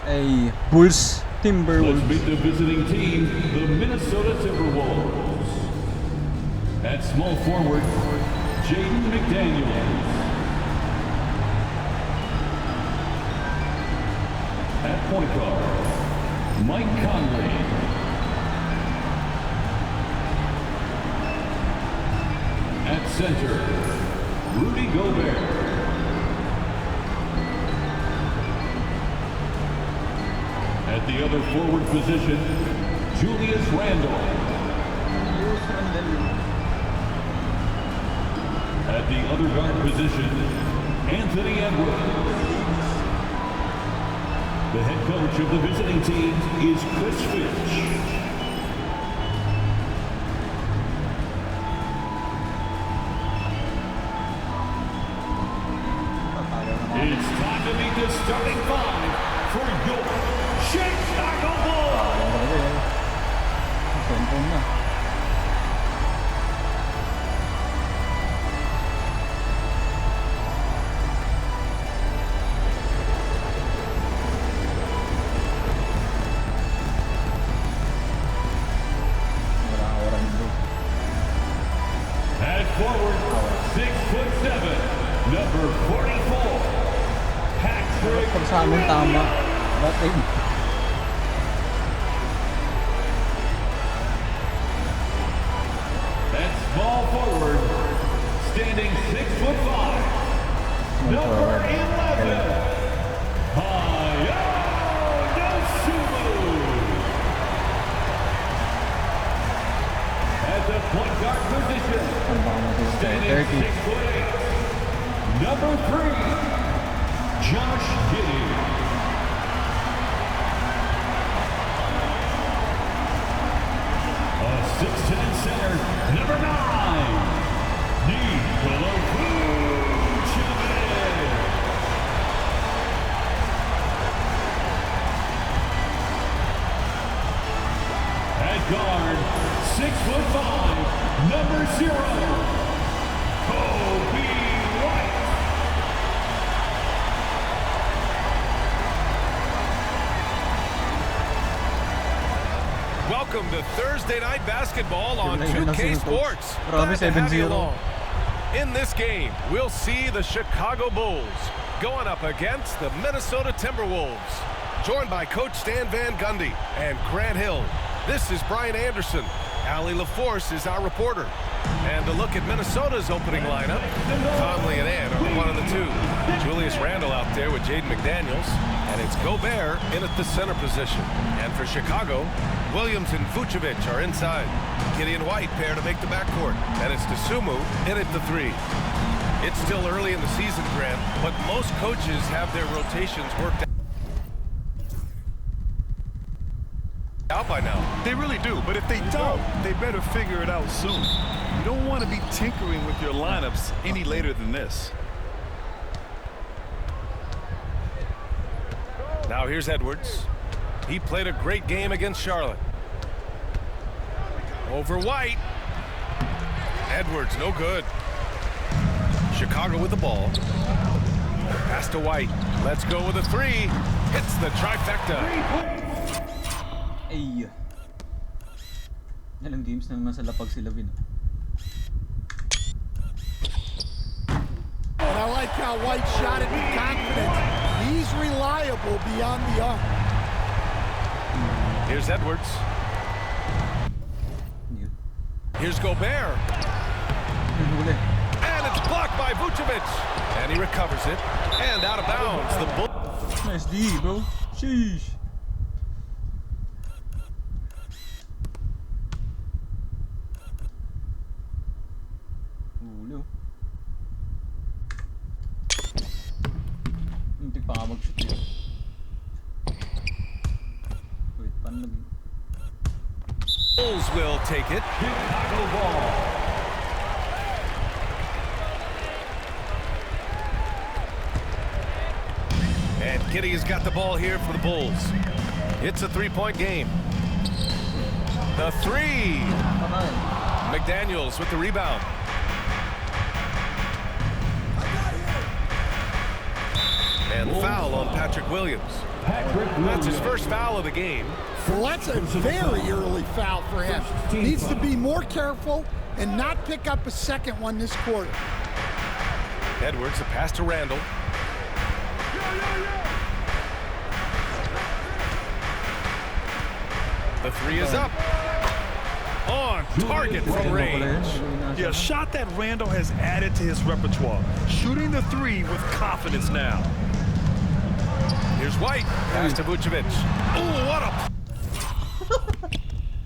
Hey, Bulls, Let's Timberwolves. meet the visiting team, the Minnesota Timberwolves. At small forward, Jaden McDaniels. At point guard, Mike Conley. At center, Rudy Gobert. At the other forward position, Julius Randle. At the other guard position, Anthony Edwards. The head coach of the visiting team is Chris Finch. It's time to meet the starting five for your Chicago Bulls. Cellphone na. Wala nito. At forward, 6'7", number 44, Patrick. Pag sa amin tama. Bakit? At small forward, standing 6'5", number 11, Hayo Dosunmu. At the point guard position, Ano ba natin sa standing 30? 6'8", number 3, Josh Giddey. A 6'10" center, number 9, Nikola Vucevic. At guard, 6'5", number 0, Kobe White. Welcome to Thursday Night Basketball on Yun na 2K yun, Sports. Grabe, Glad to have you 7-0. along. In this game, we'll see the Chicago Bulls going up against the Minnesota Timberwolves. Joined by Coach Stan Van Gundy and Grant Hill. This is Brian Anderson. Allie LaForce is our reporter. And to look at Minnesota's opening lineup, Conley and Ant are one of the two. Julius Randle out there with Jaden McDaniels. And it's Gobert in at the center position. And for Chicago, Williams and Vucevic are inside. Gideon White pair to make the backcourt. And it's Dosunmu in at the 3. It's still early in the season, Grant, but most coaches have their rotations worked out by now. They really do, but if they don't, they better figure it out soon. You don't want to be tinkering with your lineups any later than this. Now here's Edwards. He played a great game against Charlotte. Over White. Edwards, no good. Chicago with the ball. Pass to White. Let's go with a 3. Hits the trifecta. Ay. Ilang games na naman sa lapag sila Vin. And I like how White shot it with confidence. He's reliable beyond the arc. Here's Edwards. Here's Gobert. Huli. And it's blocked by Vucevic. And he recovers it. And out of bounds. The Bulls. Nice D, bro. Sheesh. Huli. Muntik pa nga mag-shoot yun. Wait, paano naging? Bulls will take it. Chicago ball. And Giddey has got the ball here for the Bulls. It's a 3-point game. The 3. McDaniels with the rebound. And foul on Patrick Williams. That's his first foul of the game. Well, that's a very early foul for him. Needs to be more careful and not pick up a second one this quarter. Edwards, a pass to Randall. The three is up. On target from range. Yeah, a shot that Randall has added to his repertoire. Shooting the three with confidence now. Here's White. Pass to Vucevic. Oh, what a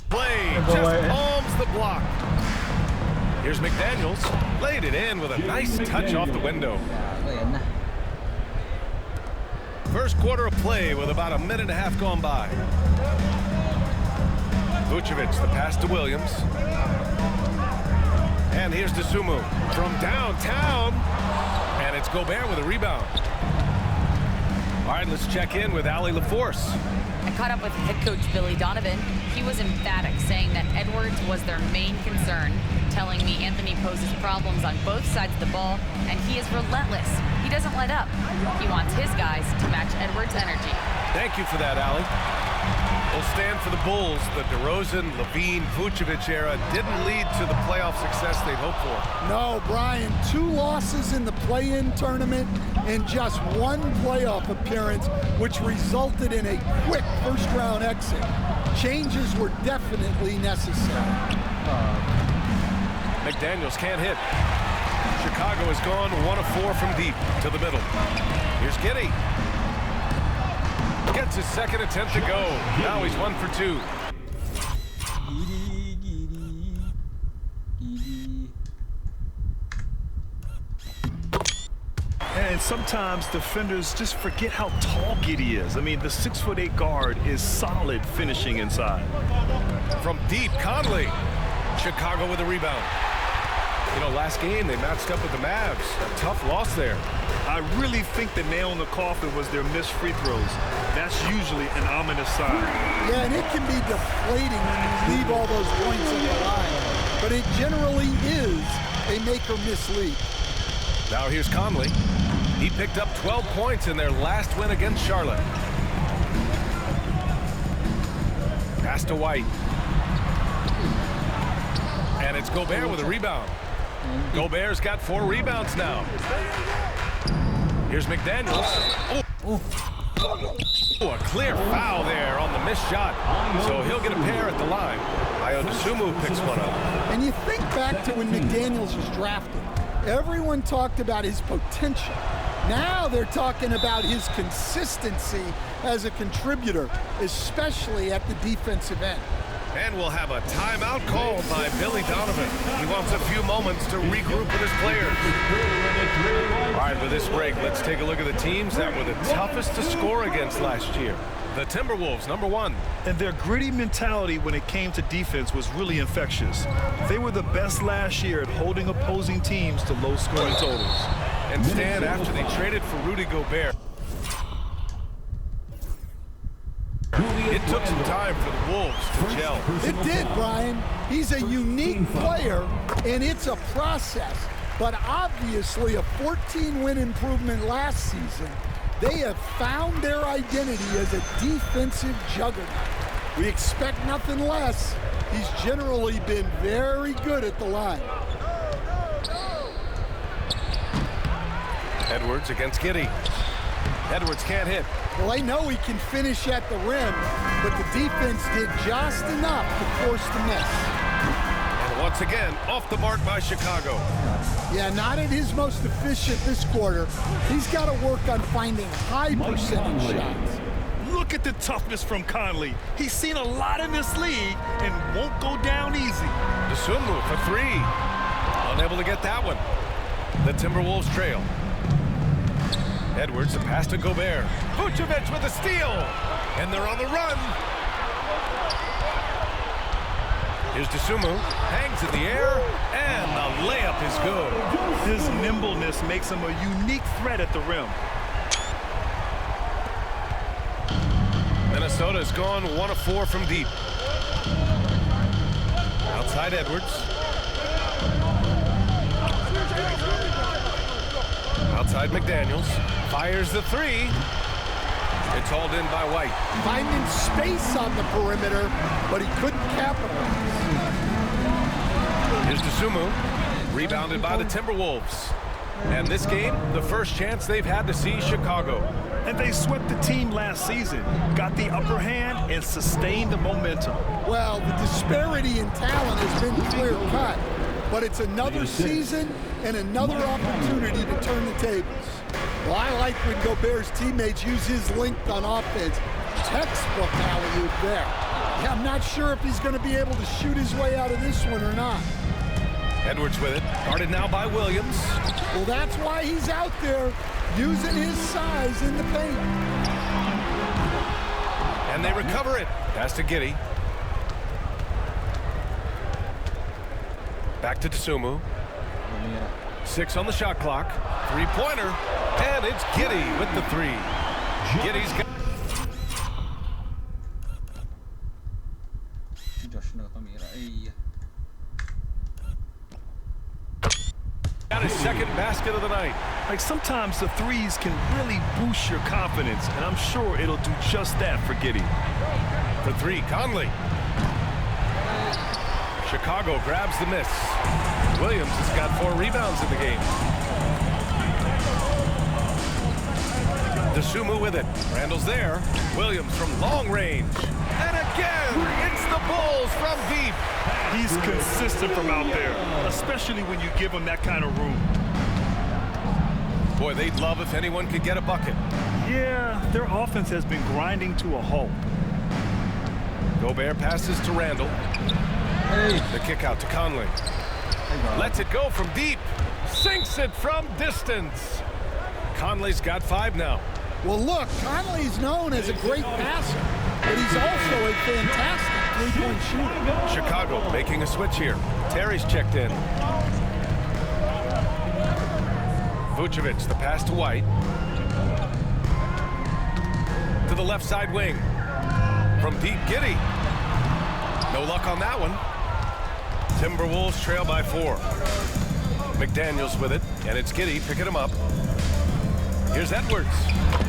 play. Just palms the block. Here's McDaniels. Laid it in with a nice touch off the window. First quarter of play with about a minute and a half gone by. Vucevic, the pass to Williams. And here's DeSumo from downtown. And it's Gobert with a rebound. All right, let's check in with Allie LaForce. I caught up with head coach Billy Donovan. He was emphatic, saying that Edwards was their main concern, telling me Anthony poses problems on both sides of the ball, and he is relentless. He doesn't let up. He wants his guys to match Edwards' energy. Thank you for that, Allie. Will stand for the Bulls. The DeRozan, Levine, Vucevic era didn't lead to the playoff success they'd hoped for. No, Brian, 2 losses in the play-in tournament and just 1 playoff appearance, which resulted in a quick first-round exit. Changes were definitely necessary. McDaniels can't hit. Chicago has gone 1 of 4 from deep to the middle. Here's Giddey. Gets his second attempt to go. Now he's 1 for 2. And sometimes defenders just forget how tall Giddey is. I mean, the 6'8" guard is solid finishing inside. From deep, Conley. Chicago with a rebound. You know, last game they matched up with the Mavs. A tough loss there. I really think the nail in the coffin was their missed free throws. That's usually an ominous sign. Yeah, and it can be deflating when you leave all those points on the line. But it generally is a make or miss lead. Now here's Conley. He picked up 12 points in their last win against Charlotte. Pass to White. And it's Gobert with a rebound. Gobert's got 4 rebounds now. Here's McDaniels. Oh, a clear foul there on the missed shot. So he'll get a pair at the line. DeSumo picks one up. And you think back to when McDaniels was drafted. Everyone talked about his potential. Now they're talking about his consistency as a contributor, especially at the defensive end. And we'll have a timeout called by Billy Donovan. He wants a few moments to regroup with his players. All right, with this break, let's take a look at the teams that were the toughest to score against last year. The Timberwolves, number 1. And their gritty mentality when it came to defense was really infectious. They were the best last year at holding opposing teams to low scoring totals. And Stan, after they traded for Rudy Gobert, it took some time for the Wolves to gel. It did, Brian. He's a unique player, and it's a process. But obviously, a 14-win improvement last season, they have found their identity as a defensive juggernaut. We expect nothing less. He's generally been very good at the line. Edwards against Giddey. Edwards can't hit. Well, they know he can finish at the rim, but the defense did just enough to force the miss. And once again, off the mark by Chicago. Yeah, not at his most efficient this quarter. He's got to work on finding high percentage shots. Look at the toughness from Conley. He's seen a lot in this league and won't go down easy. DeSumo for 3. Unable to get that one. The Timberwolves trail. Edwards, a pass to Gobert. Vucevic with a steal. And they're on the run. Here's DeSumo. Hangs in the air. And the layup is good. His nimbleness makes him a unique threat at the rim. Minnesota's gone 1 of 4 from deep. Outside Edwards. Outside McDaniels. Fires the 3. It's hauled in by White. Finding space on the perimeter, but he couldn't capitalize. Here's Dosunmu, rebounded by the Timberwolves. And this game, the first chance they've had to see Chicago. And they swept the team last season, got the upper hand, and sustained the momentum. Well, the disparity in talent has been clear-cut, but it's another season and another opportunity to turn the tables. Well, I like when Gobert's teammates use his length on offense. Textbook alley-oop there. Yeah, I'm not sure if he's going to be able to shoot his way out of this one or not. Edwards with it, guarded now by Williams. Well, that's why he's out there using his size in the paint. And they recover it. Pass to Giddey. Back to Dosunmu. 6 on the shot clock. Three-pointer. And it's Giddey with the 3. Giddey's got... Josh na tumira. Ay. Got his second basket of the night. Like, sometimes the threes can really boost your confidence, and I'm sure it'll do just that for Giddey. For 3, Conley. Chicago grabs the miss. Williams has got 4 rebounds in the game. Dosunmu with it. Randall's there. Williams from long range. And again, it's the Bulls from deep. He's consistent from out there, especially when you give him that kind of room. Boy, they'd love if anyone could get a bucket. Yeah, their offense has been grinding to a halt. Gobert passes to Randall. Hey. The kick out to Conley. Lets it go from deep. Sinks it from distance. Conley's got 5 now. Well, look, Conley's known as a great passer, but he's also a fantastic three-point shooter. Chicago making a switch here. Terry's checked in. Vucevic, the pass to White. To the left side wing. From deep, Giddey. No luck on that one. Timberwolves trail by 4. McDaniels with it, and it's Giddey picking him up. Here's Edwards,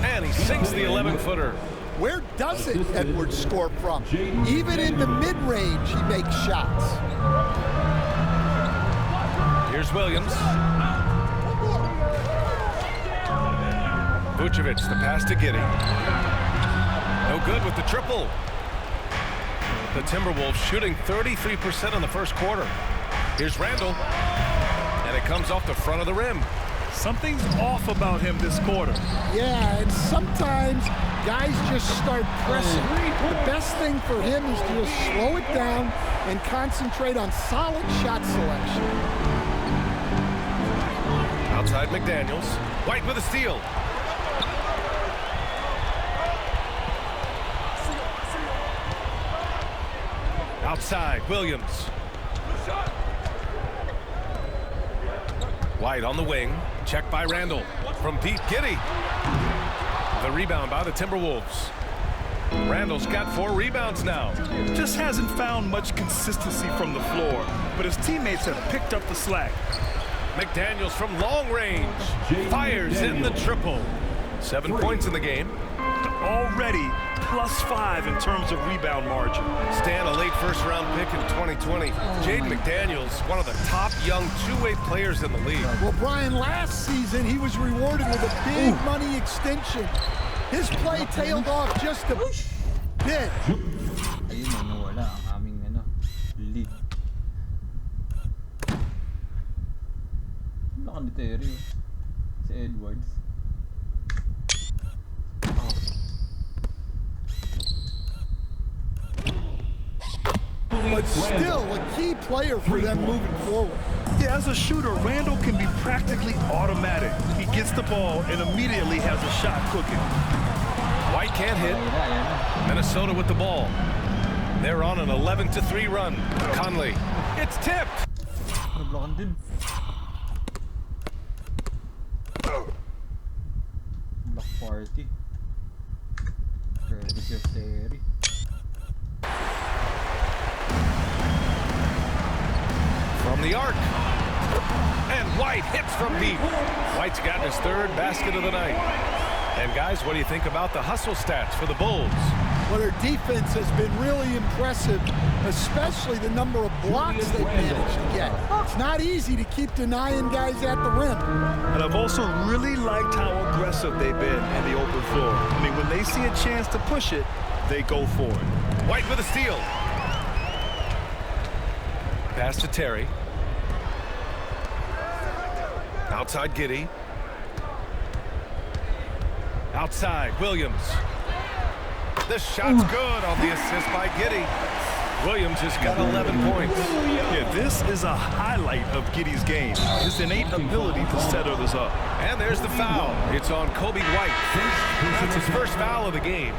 and he sinks the 11-footer. Where doesn't Edwards score from? Even in the mid-range, he makes shots. Here's Williams. Vucevic, the pass to Giddey. No good with the triple. The Timberwolves shooting 33% in the first quarter. Here's Randall, and it comes off the front of the rim. Something's off about him this quarter. Yeah, and sometimes guys just start pressing. The best thing for him is to just slow it down and concentrate on solid shot selection. Outside McDaniels. White with a steal. Outside, Williams. White on the wing. Checked by Randall. From deep, Giddey. The rebound by the Timberwolves. Randall's got 4 rebounds now. Just hasn't found much consistency from the floor, but his teammates have picked up the slack. McDaniels from long range. Fires in the triple. 7 points in the game. Already +5 in terms of rebound margin. Stan, a late first-round pick in 2020. Jaden McDaniels, one of the top young two-way players in the league. Well, Brian, last season he was rewarded with a big money extension. His play tailed off just a bit. Ayun na, nawala ang aming lead. Laka ni Terry. Si Edwards. But still a key player for them moving forward. Yeah, as a shooter, Randall can be practically automatic. He gets the ball and immediately has a shot cooking. White can't hit. Minnesota with the ball. They're on an 11-3 run. Conley. It's tipped. Nablokan din. Block party. Courtesy of Terry. From the arc. And White hits from deep. White's got his 3rd basket of the night. And guys, what do you think about the hustle stats for the Bulls? Well, their defense has been really impressive, especially the number of blocks they've managed to get. It's not easy to keep denying guys at the rim. And I've also really liked how aggressive they've been in the open floor. I mean, when they see a chance to push it, they go for it. White with a steal. Pass to Terry. Outside Giddey. Outside Williams. This shot's good on the assist by Giddey. Williams has got 11 points. Yeah, this is a highlight of Giddey's game. His innate ability to set others up. And there's the foul. It's on Kobe White. That's his first foul of the game.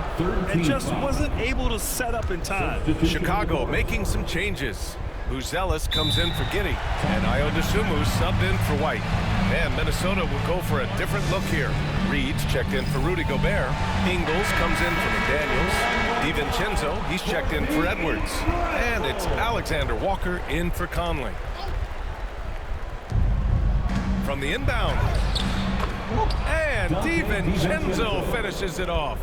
And just wasn't able to set up in time. Chicago making some changes. Buzelis comes in for Giddey. And Ayo Dosunmu subbed in for White. And Minnesota will go for a different look here. Reed's checked in for Rudy Gobert. Ingles comes in for McDaniels. DiVincenzo, he's checked in for Edwards. And it's Alexander Walker in for Conley. From the inbound. And DiVincenzo finishes it off.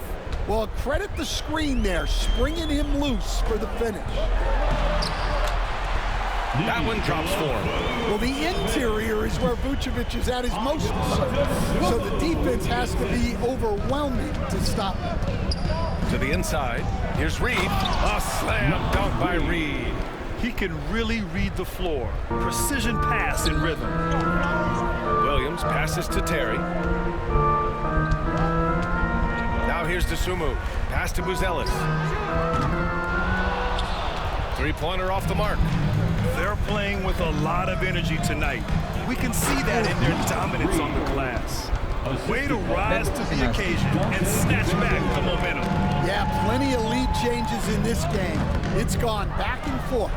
Well, credit the screen there, springing him loose for the finish. That one drops for him. Well, the interior is where Vucevic is at his most concerned. So the defense has to be overwhelming to stop him. To the inside. Here's Reed. A slam dunk by Reed. He can really read the floor. Precision pass in rhythm. Williams passes to Terry. Now here's Dosunmu. Pass to Buzelis. Three-pointer off the mark. They're playing with a lot of energy tonight. We can see that in their dominance on the glass. Way to rise to the occasion and snatch back the momentum. Yeah, plenty of lead changes in this game. It's gone back and forth.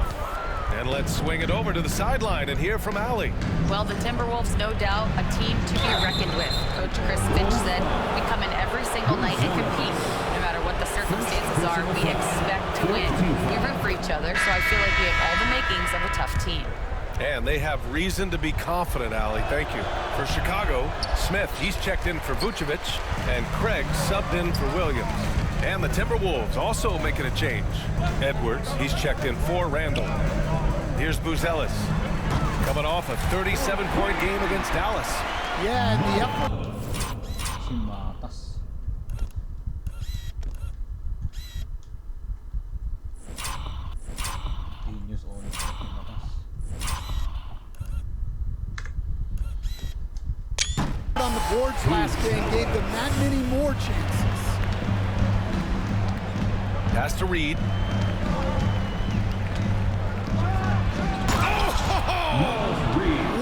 And let's swing it over to the sideline and hear from Allie. Well, the Timberwolves, no doubt, a team to be reckoned with. Coach Chris Finch said, we come in every single night and compete. No matter what the circumstances are, we expect to win. We root for each other, so I feel like we have all the makings of a tough team. And they have reason to be confident, Allie. Thank you. For Chicago, Smith, he's checked in for Vucevic, and Craig subbed in for Williams. And the Timberwolves also making a change. Edwards, he's checked in for Randall. Here's Buzelis, coming off a 37-point game against Dallas. Yeah, and the effort. Simatas. Genius all Simatas. On the boards last game gave them that many more chances. Pass to Reed.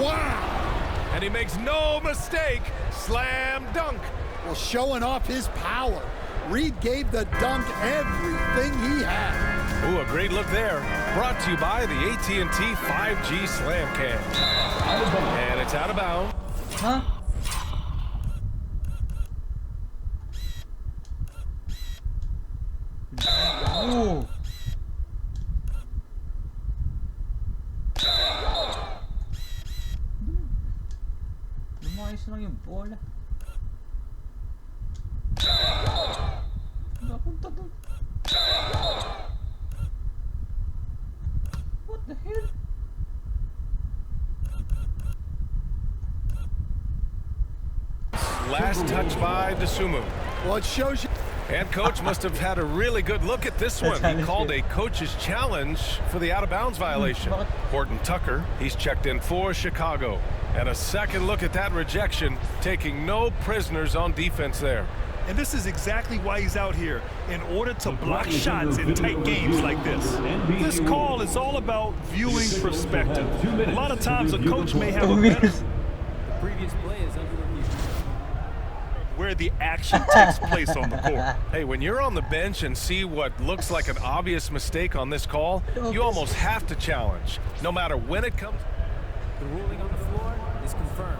Wow! And he makes no mistake. Slam dunk. Well, showing off his power. Reed gave the dunk everything he had. Ooh, a great look there. Brought to you by the AT&T 5G Slam Cam. And it's out of bounds. Huh? Oh. Lumayos lang yung bola. Napunta dun. What the hell? Last touch by Dosunmu. Well, it shows you. And coach must have had a really good look at this one. He called a coach's challenge for the out-of-bounds violation. Horton Tucker, he's checked in for Chicago. And a second look at that rejection, taking no prisoners on defense there. And this is exactly why he's out here, in order to block shots in tight games like this. This call is all about viewing perspective. A lot of times a coach may have a better Previous play is under review. where the action takes place on the court. Hey, when you're on the bench and see what looks like an obvious mistake on this call, you almost have to challenge, no matter when it comes. The ruling on the floor is confirmed.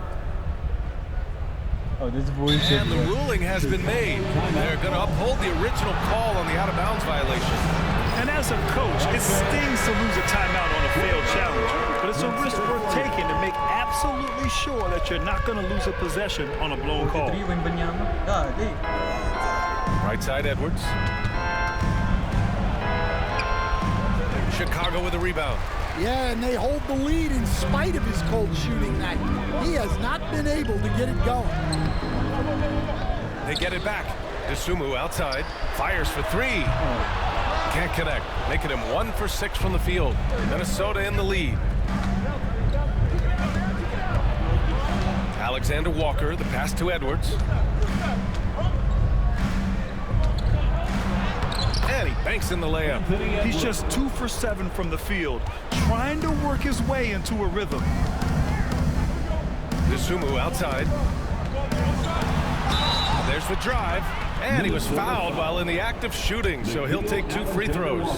Oh, this is bullshit. And the ruling has been made. They're going to uphold the original call on the out-of-bounds violation. And as a coach, it stings to lose a timeout on a failed challenge, but it's a risk worth taking to make absolutely sure that you're not going to lose a possession on a blown call. Right side, Edwards. Chicago with a rebound. Yeah, and they hold the lead in spite of his cold shooting night. He has not been able to get it going. They get it back. Dosunmu outside. Fires for three. Can't connect. Making him 1 for 6 from the field. Minnesota in the lead. Alexander Walker, the pass to Edwards. And he banks in the layup. He's just 2 for 7 from the field, trying to work his way into a rhythm. Dosunmu outside. There's the drive. And he was fouled while in the act of shooting, so he'll take 2 free throws.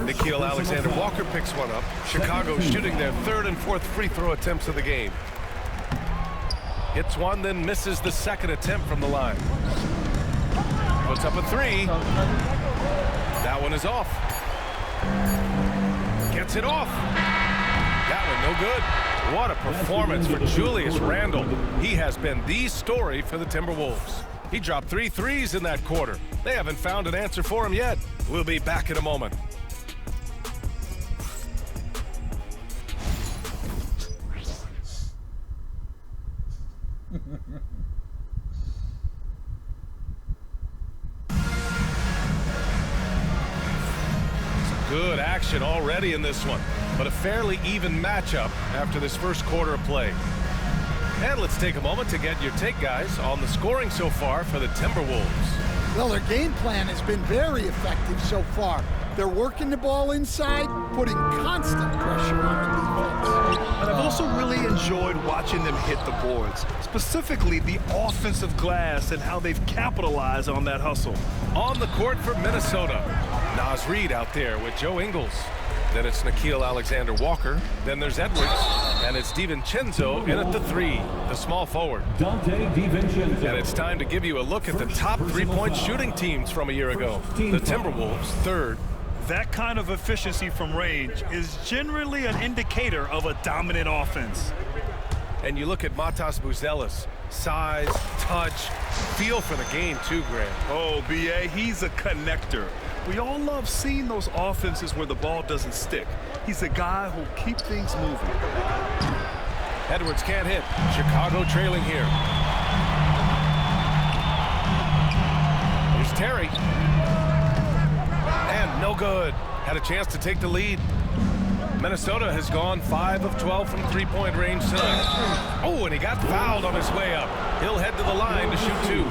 Nickeil Alexander-Walker picks one up. Chicago shooting their 3rd and 4th free throw attempts of the game. Hits one, then misses the 2nd attempt from the line. Puts up a 3. That one is off. Gets it off. That one no good. What a performance for Julius Randle. He has been the story for the Timberwolves. He dropped 3 threes in that quarter. They haven't found an answer for him yet. We'll be back in a moment. Good action already in this one, but a fairly even matchup after this first quarter of play. And let's take a moment to get your take, guys, on the scoring so far for the Timberwolves. Well, their game plan has been very effective so far. They're working the ball inside, putting constant pressure on the defense. And I've also really enjoyed watching them hit the boards, specifically the offensive glass and how they've capitalized on that hustle. On the court for Minnesota, Naz Reid out there with Joe Ingles. Then it's Nickeil Alexander-Walker. Then there's Edwards. And it's DiVincenzo in at the 3, the small forward. Dante DiVincenzo. And it's time to give you a look at the top three-point shooting teams from a year ago. The Timberwolves, 3rd. That kind of efficiency from range is generally an indicator of a dominant offense. And you look at Matas Buzelis. Size, touch, feel for the game too, Grant. Oh, B.A., he's a connector. We all love seeing those offenses where the ball doesn't stick. He's a guy who'll keep things moving. Edwards can't hit. Chicago trailing here. Here's Terry. And no good. Had a chance to take the lead. Minnesota has gone 5 of 12 from three-point range tonight. Oh, and he got fouled on his way up. He'll head to the line to shoot 2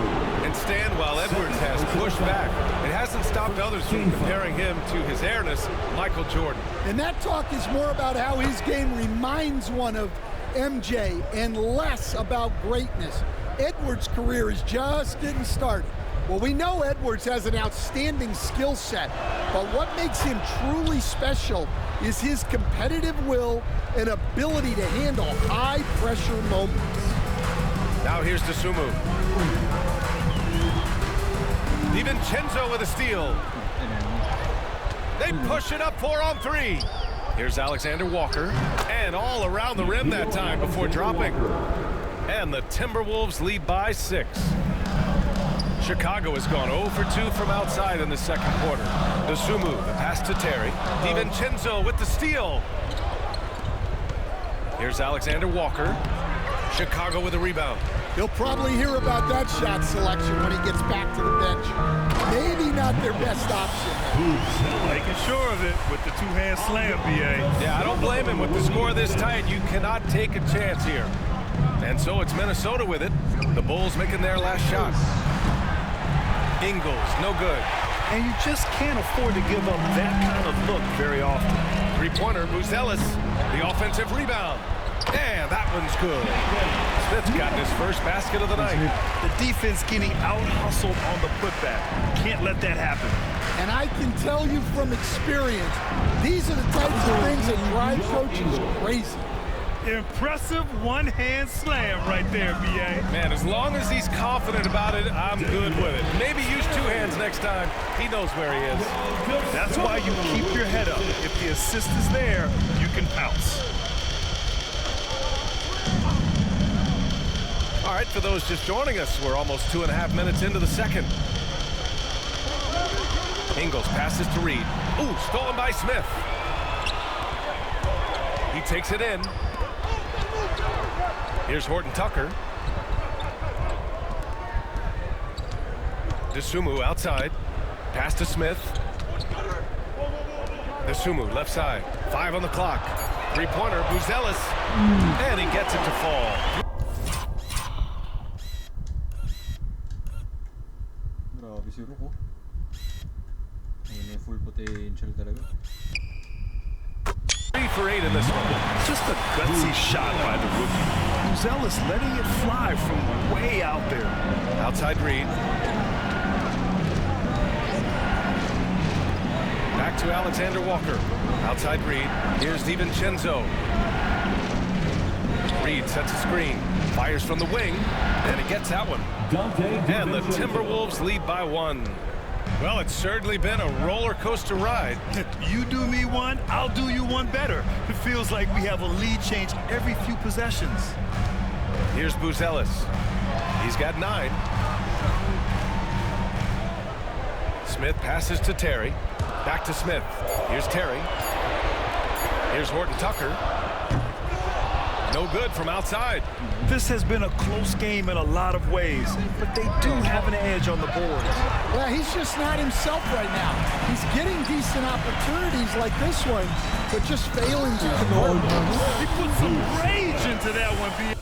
and stand while Edwards has pushed back. It hasn't stopped others from comparing him to his airness, Michael Jordan. And that talk is more about how his game reminds one of MJ and less about greatness. Edwards' career is just getting started. Well, we know Edwards has an outstanding skill set, but what makes him truly special is his competitive will and ability to handle high-pressure moments. Now here's Dosunmu. DiVincenzo with a steal. They push it up 4 on 3. Here's Alexander Walker, and all around the rim that time before dropping. And the Timberwolves lead by 6. Chicago has gone 0 for 2 from outside in the second quarter. Dosunmu, the pass to Terry. DiVincenzo with the steal. Here's Alexander Walker. Chicago with a rebound. He'll probably hear about that shot selection when he gets back to the bench. Maybe not their best option. Making sure of it with the two-hand slam, B.A. Yeah, I don't blame him. With the score this tight, you cannot take a chance here. And so it's Minnesota with it. The Bulls making their last shot. Ingles, no good. And you just can't afford to give up that kind of look very often. Three-pointer, Buzelis, the offensive rebound. And that one's good. Smith's got his first basket of the night. The defense getting out-hustled on the putback. Can't let that happen. And I can tell you from experience, these are the types of things that drive coaches crazy. Impressive one-hand slam right there, B.A. Man, as long as he's confident about it, I'm good with it. Maybe use two hands next time. He knows where he is. That's why you keep your head up. If the assist is there, you can pounce. All right, for those just joining us, we're almost 2.5 minutes into the second. Ingles passes to Reed. Ooh, stolen by Smith. He takes it in. Here's Horton Tucker. DeSumo outside. Pass to Smith. DeSumo left side. 5 on the clock. Three-pointer, Buzelis. And he gets it to fall. Grabe si Ruko. May full potential talaga. 3 for 8 in this one. Just a gutsy shot by the rookie. Buzelis letting it fly from way out there. Outside Reed. Back to Alexander Walker. Outside Reed. Here's DiVincenzo. Reed sets a screen. Fires from the wing. And he gets that one. And the Timberwolves lead by 1. Well, it's certainly been a roller coaster ride. You do me one, I'll do you one better. It feels like we have a lead change every few possessions. Here's Buzelis. He's got 9. Smith passes to Terry. Back to Smith. Here's Terry. Here's Horton Tucker. No good from outside. This has been a close game in a lot of ways, but they do have an edge on the boards. Well, he's just not himself right now. He's getting decent opportunities like this one, but just failing to convert. He put some rage into that one, B.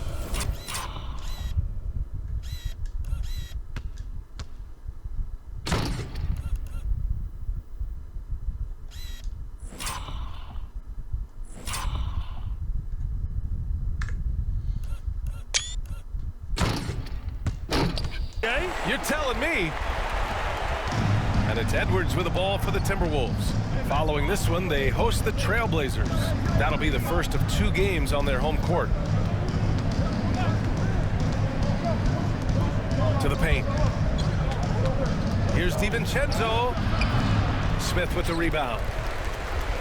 You're telling me. And it's Edwards with the ball for the Timberwolves. Following this one, they host the Trailblazers. That'll be the first of 2 games on their home court. To the paint. Here's DiVincenzo. Smith with the rebound.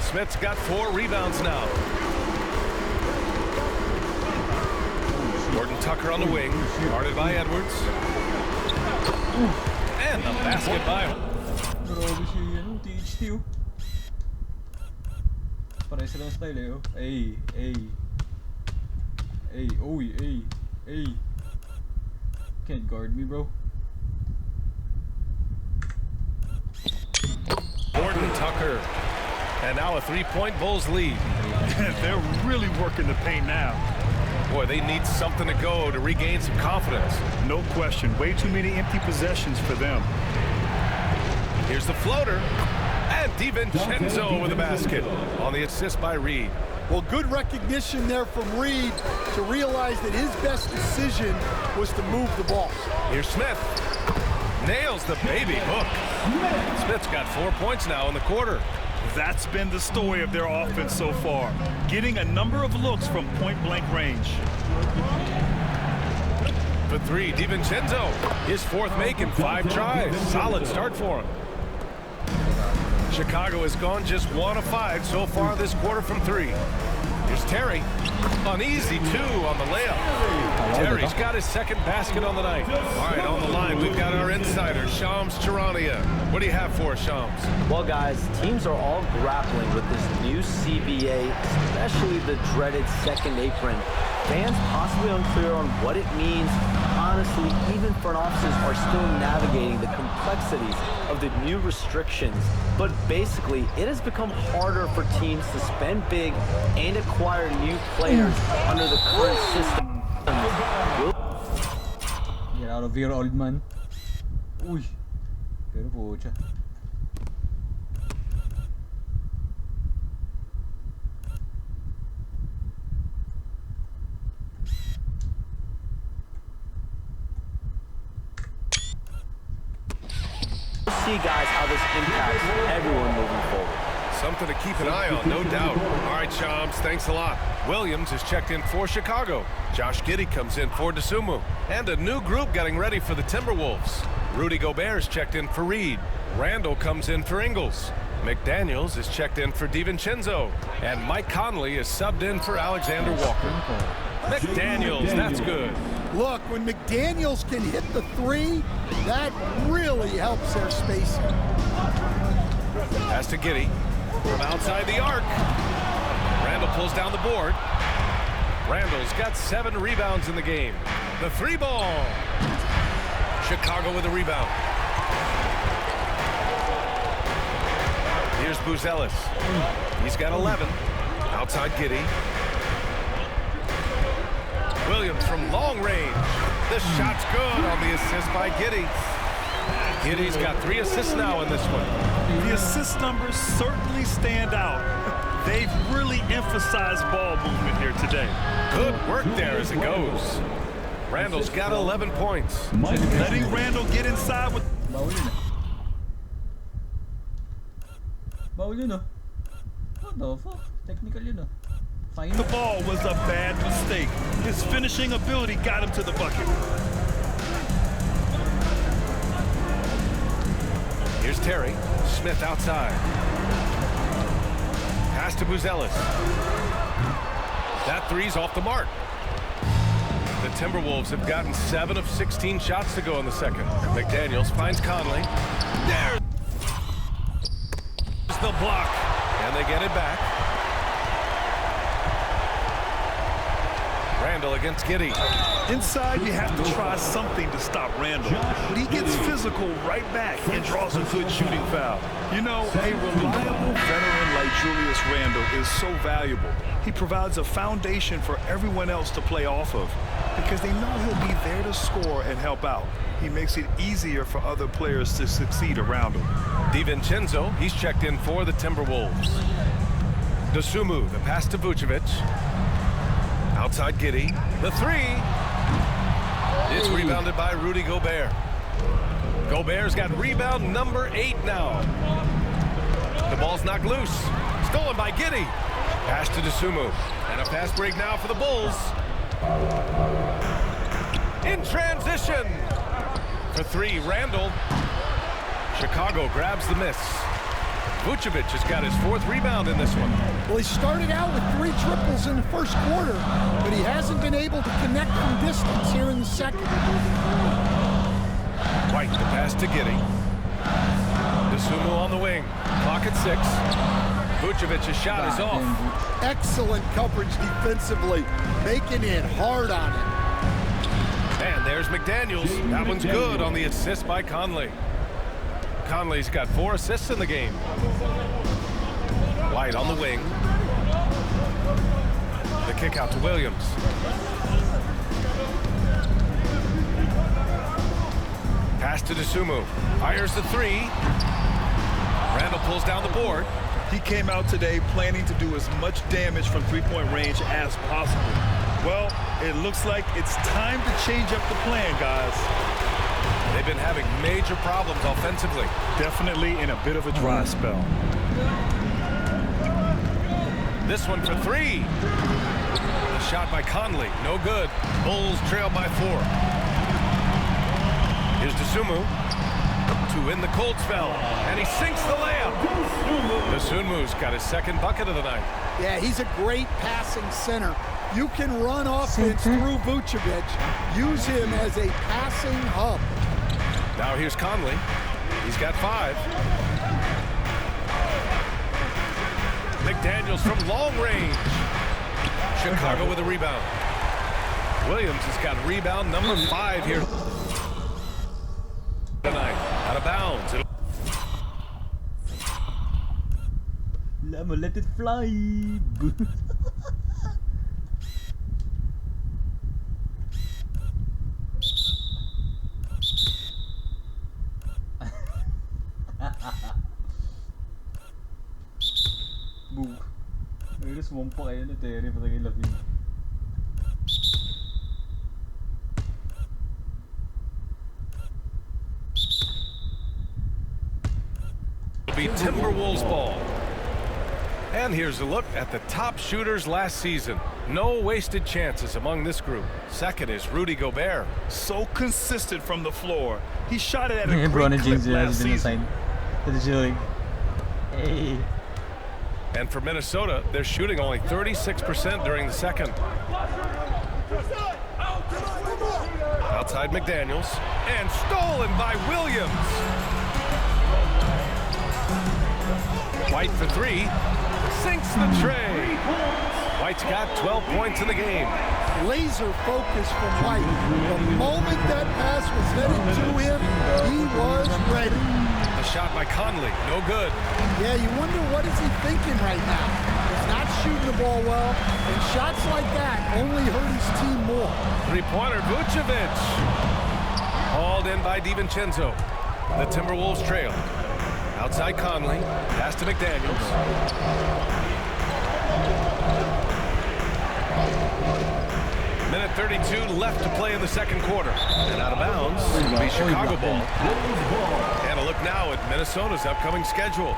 Smith's got 4 rebounds now. Horton Tucker on the wing, guarded by Edwards. And the basket by him. Grabe si THT oh. Pareho silang style eh oh. Ay. Can't guard me, bro. Horton Tucker. And now a 3-point Bulls lead. They're really working the paint now. Boy, they need something to go to regain some confidence. No question. Way too many empty possessions for them. Here's the floater. And DiVincenzo with the basket on the assist by Reed. Well, good recognition there from Reed to realize that his best decision was to move the ball. Here's Smith. Nails the baby hook. Smith's got 4 points now in the quarter. That's been the story of their offense so far. Getting a number of looks from point-blank range. For 3, DiVincenzo. His 4th make in 5 tries. Solid start for him. Chicago has gone just 1 of 5 so far this quarter from 3. Here's Terry. An easy 2 on the layup. Terry's got his 2nd basket on the night. All right, on the line, we've got our insider, Shams Charania. What do you have for us, Shams? Well, guys, teams are all grappling with this new CBA, especially the dreaded second apron. Fans possibly unclear on what it means. Honestly, even front offices are still navigating the complexities of the new restrictions. But basically, it has become harder for teams to spend big and acquire new players under the current system. Get out of here, old man. Uy. Pero pucha. See, guys, how this impacts everyone moving forward. Something to keep an eye on, no doubt. All right, Shams, thanks a lot. Williams is checked in for Chicago. Josh Giddey comes in for DeSumo. And a new group getting ready for the Timberwolves. Rudy Gobert is checked in for Reed. Randall comes in for Ingles. McDaniels is checked in for DiVincenzo. And Mike Conley is subbed in for Alexander Walker. McDaniels, that's good. Look, when McDaniels can hit the three, that really helps their spacing. Pass to Giddey from outside the arc. Randall pulls down the board. Randall's got 7 rebounds in the game. The 3 ball. Chicago with a rebound. Here's Buzelis. He's got 11. Outside Giddey. Williams from long range. The shot's good on the assist by Giddey. Giddey's got 3 assists now in this one. The assist numbers certainly stand out. They've really emphasized ball movement here today. Good work there as it goes. Randall's got 11 points. Letting Randall get inside with... Bawal yun ah. Bawal yun ah. What the fuck? Technical yun ah. Fine. The ball was a bad mistake. His finishing ability got him to the bucket. Here's Terry. Smith outside. Pass to Buzelis. That 3's off the mark. The Timberwolves have gotten 7 of 16 shots to go in the second. McDaniels finds Conley. There's the block. And they get it back. Randall against Giddey. Inside, you have to try something to stop Randall. But he gets physical right back and draws a good shooting foul. You know, a reliable veteran like Julius Randall is so valuable. He provides a foundation for everyone else to play off of because they know he'll be there to score and help out. He makes it easier for other players to succeed around him. DiVincenzo, he's checked in for the Timberwolves. DeSumo, the pass to Vucevic. Outside Giddey, the 3. It's rebounded by Rudy Gobert. Gobert's got rebound number 8 now. The ball's knocked loose. Stolen by Giddey. Pass to DeSumo. And a fast break now for the Bulls. In transition. For 3, Randall. Chicago grabs the miss. Vucevic has got his 4th rebound in this one. Well, he started out with 3 triples in the first quarter, but he hasn't been able to connect from distance here in the second. White, the pass to Giddey. DeSumo on the wing. Clock at 6. Vucevic's shot is off. Excellent coverage defensively, making it hard on him. And there's McDaniels. That one's good on the assist by Conley. Conley's got 4 assists in the game. White on the wing. The kick out to Williams. Pass to DeSumo. Fires the 3. Randall pulls down the board. He came out today planning to do as much damage from three-point range as possible. Well, it looks like it's time to change up the plan, guys. They've been having major problems offensively. Definitely in a bit of a dry spell. This one for 3. A shot by Conley. No good. Bulls trail by 4. Here's DeSumo to win the cold spell. And he sinks the layup. DeSumu's got his 2nd bucket of the night. Yeah, he's a great passing center. You can run offense through Vucevic. Use him as a passing hub. Now here's Conley. He's got 5. McDaniels from long range. Chicago with a rebound. Williams has got rebound number 5 here tonight. Out of bounds. Let it fly. Boom. Ayun, sumumpa kayo na Terry para kay Lavin. It'll be Timberwolves ball. And here's a look at the top shooters last season. No wasted chances among this group. Second is Rudy Gobert. So consistent from the floor. He shot it at a Bro, great clip last din season. aside. Hey. And for Minnesota, they're shooting only 36% during the second. Outside McDaniels. And stolen by Williams. White for three. Sinks the tray. White's got 12 points in the game. Laser focus from White. The moment that pass was headed to him, he was ready. The shot by Conley, no good. Yeah, you wonder what is he thinking right now. He's not shooting the ball well, and shots like that only hurt his team more. Three-pointer, Vucevic. Hauled in by DiVincenzo. The Timberwolves trail. Outside Conley, pass to McDaniels. Minute 32 left to play in the second quarter. And out of bounds, it'll be Chicago ball. And a look now at Minnesota's upcoming schedule.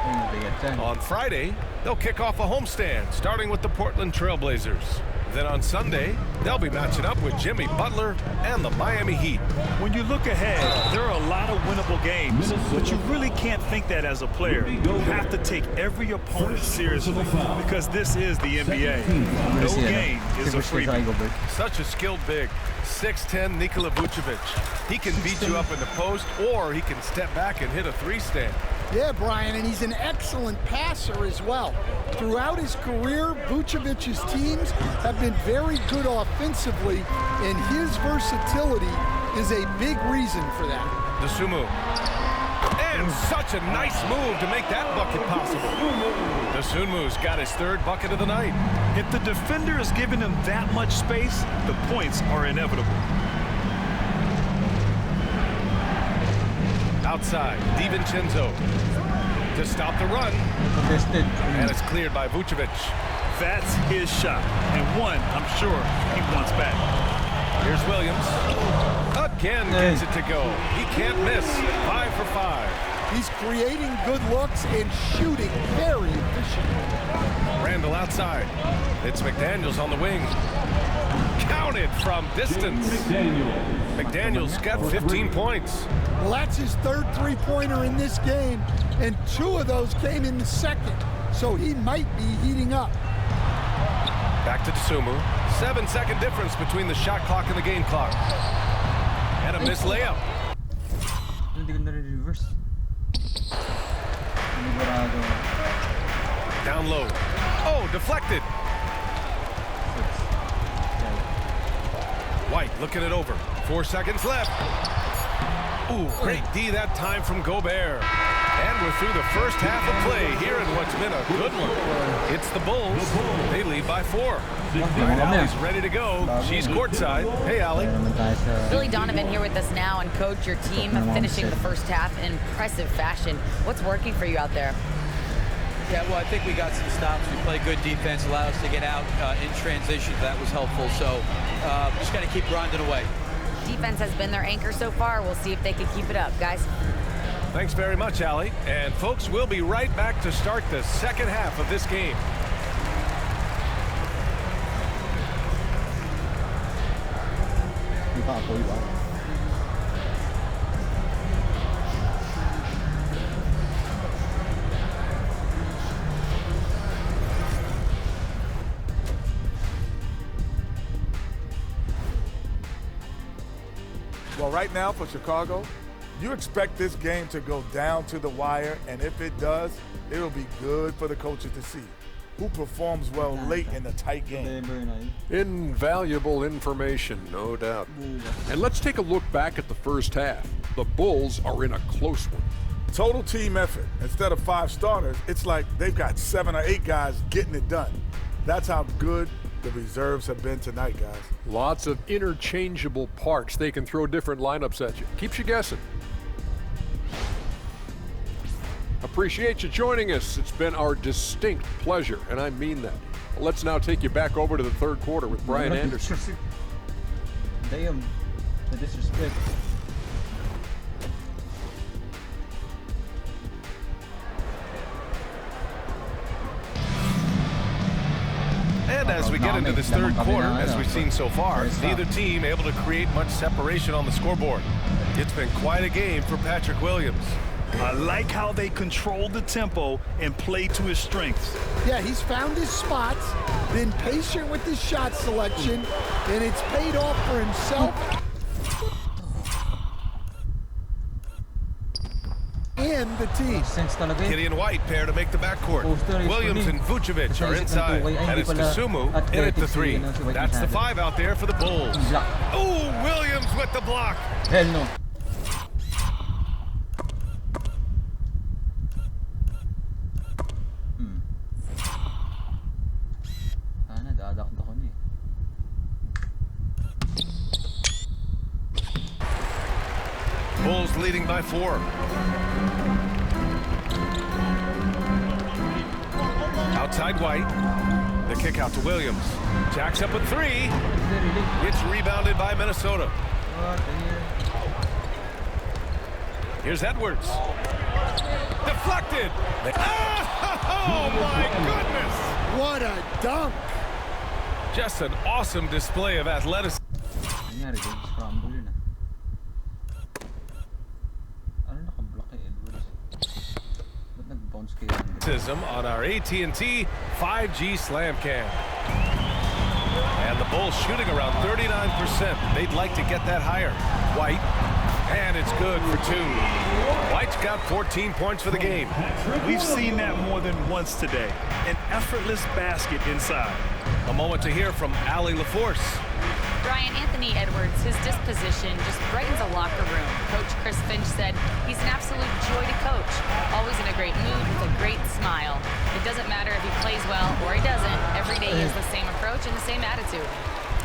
On Friday, they'll kick off a homestand, starting with the Portland Trailblazers. Then on Sunday, they'll be matching up with Jimmy Butler and the Miami Heat. When you look ahead, there are a lot of winnable games, but you really can't think that as a player. You have to take every opponent seriously because this is the NBA. No game is a freebie. Such a skilled big. 6'10" Nikola Vucevic. He can beat you up in the post, or he can step back and hit a three-stand. Yeah, Brian, and he's an excellent passer as well. Throughout his career, Vucevic's teams have been very good offensively, and his versatility is a big reason for that. Dosunmu. And such a nice move to make that bucket possible. Dosunmu's got his third bucket of the night. If the defender is giving him that much space, the points are inevitable. Outside, DiVincenzo to stop the run. And it's cleared by Vucevic. That's his shot, and one I'm sure he wants back. Here's Williams. Again gets it to go. He can't miss. 5 for 5. He's creating good looks and shooting very efficiently. Randall outside. It's McDaniels on the wing. Counted from distance. McDaniels got 15 points. Well, that's his third three-pointer in this game, and 2 of those came in the second, so he might be heating up. Back to Dosunmu. 7-second difference between the shot clock and the game clock. And a missed layup. Down low. Oh, deflected. White looking it over. 4 seconds left. Ooh, great D that time from Gobert. And we're through the first half of play here in what's been a good one. It's the Bulls. They lead by 4. Allie's ready to go. She's courtside. Hey, Allie. Billy Donovan here with us now, and coach, your team finishing the first half in impressive fashion. What's working for you out there? Yeah, well, I think we got some stops. We played good defense, allowed us to get out in transition. That was helpful. So just got to keep grinding away. Defense has been their anchor so far. We'll see if they can keep it up, guys. Thanks very much, Allie. And folks, we'll be right back to start the second half of this game. Well, right now for Chicago, you expect this game to go down to the wire, and if it does, it'll be good for the coaches to see who performs well late in a tight game. Invaluable information, no doubt. And let's take a look back at the first half. The Bulls are in a close one. Total team effort. Instead of 5 starters, it's like they've got 7 or 8 guys getting it done. That's how good the reserves have been tonight, guys. Lots of interchangeable parts. They can throw different lineups at you. Keeps you guessing. Appreciate you joining us. It's been our distinct pleasure, and I mean that. Let's now take you back over to the third quarter with Brian Anderson. Damn, the disrespect. And as we get into this third quarter, as we've seen so far, neither team able to create much separation on the scoreboard. It's been quite a game for Patrick Williams. I like how they control the tempo and play to his strengths. Yeah, he's found his spots, been patient with his shot selection, and it's paid off for himself and the team. Kitty and White pair to make the backcourt. Williams and Vucevic are inside, and it's Kasumu in at the 3. That's the 5 out there for the Bulls. Oh, Williams with the block. Hell no. Nadadakdak ko na eh. Bulls leading by 4. Outside White. The kick out to Williams. Jacks up with 3. It's rebounded by Minnesota. Here's Edwards. Deflected. Oh my goodness! What a dunk! Just an awesome display of athleticism. Nangyari din, scramble yun ah. Ano nakablock kay Edwards? Ba't nag-bounce kay Edwards? On our AT&T 5G Slam Cam. And the Bulls shooting around 39%. They'd like to get that higher. White. And it's good for 2. White's got 14 points for the game. We've seen that more than once today. An effortless basket inside. A moment to hear from Allie LaForce. Brian, Anthony Edwards, his disposition just brightens a locker room. Coach Chris Finch said he's an absolute joy to coach. Always in a great mood with a great smile. It doesn't matter if he plays well or he doesn't. Every day he has the same approach and the same attitude.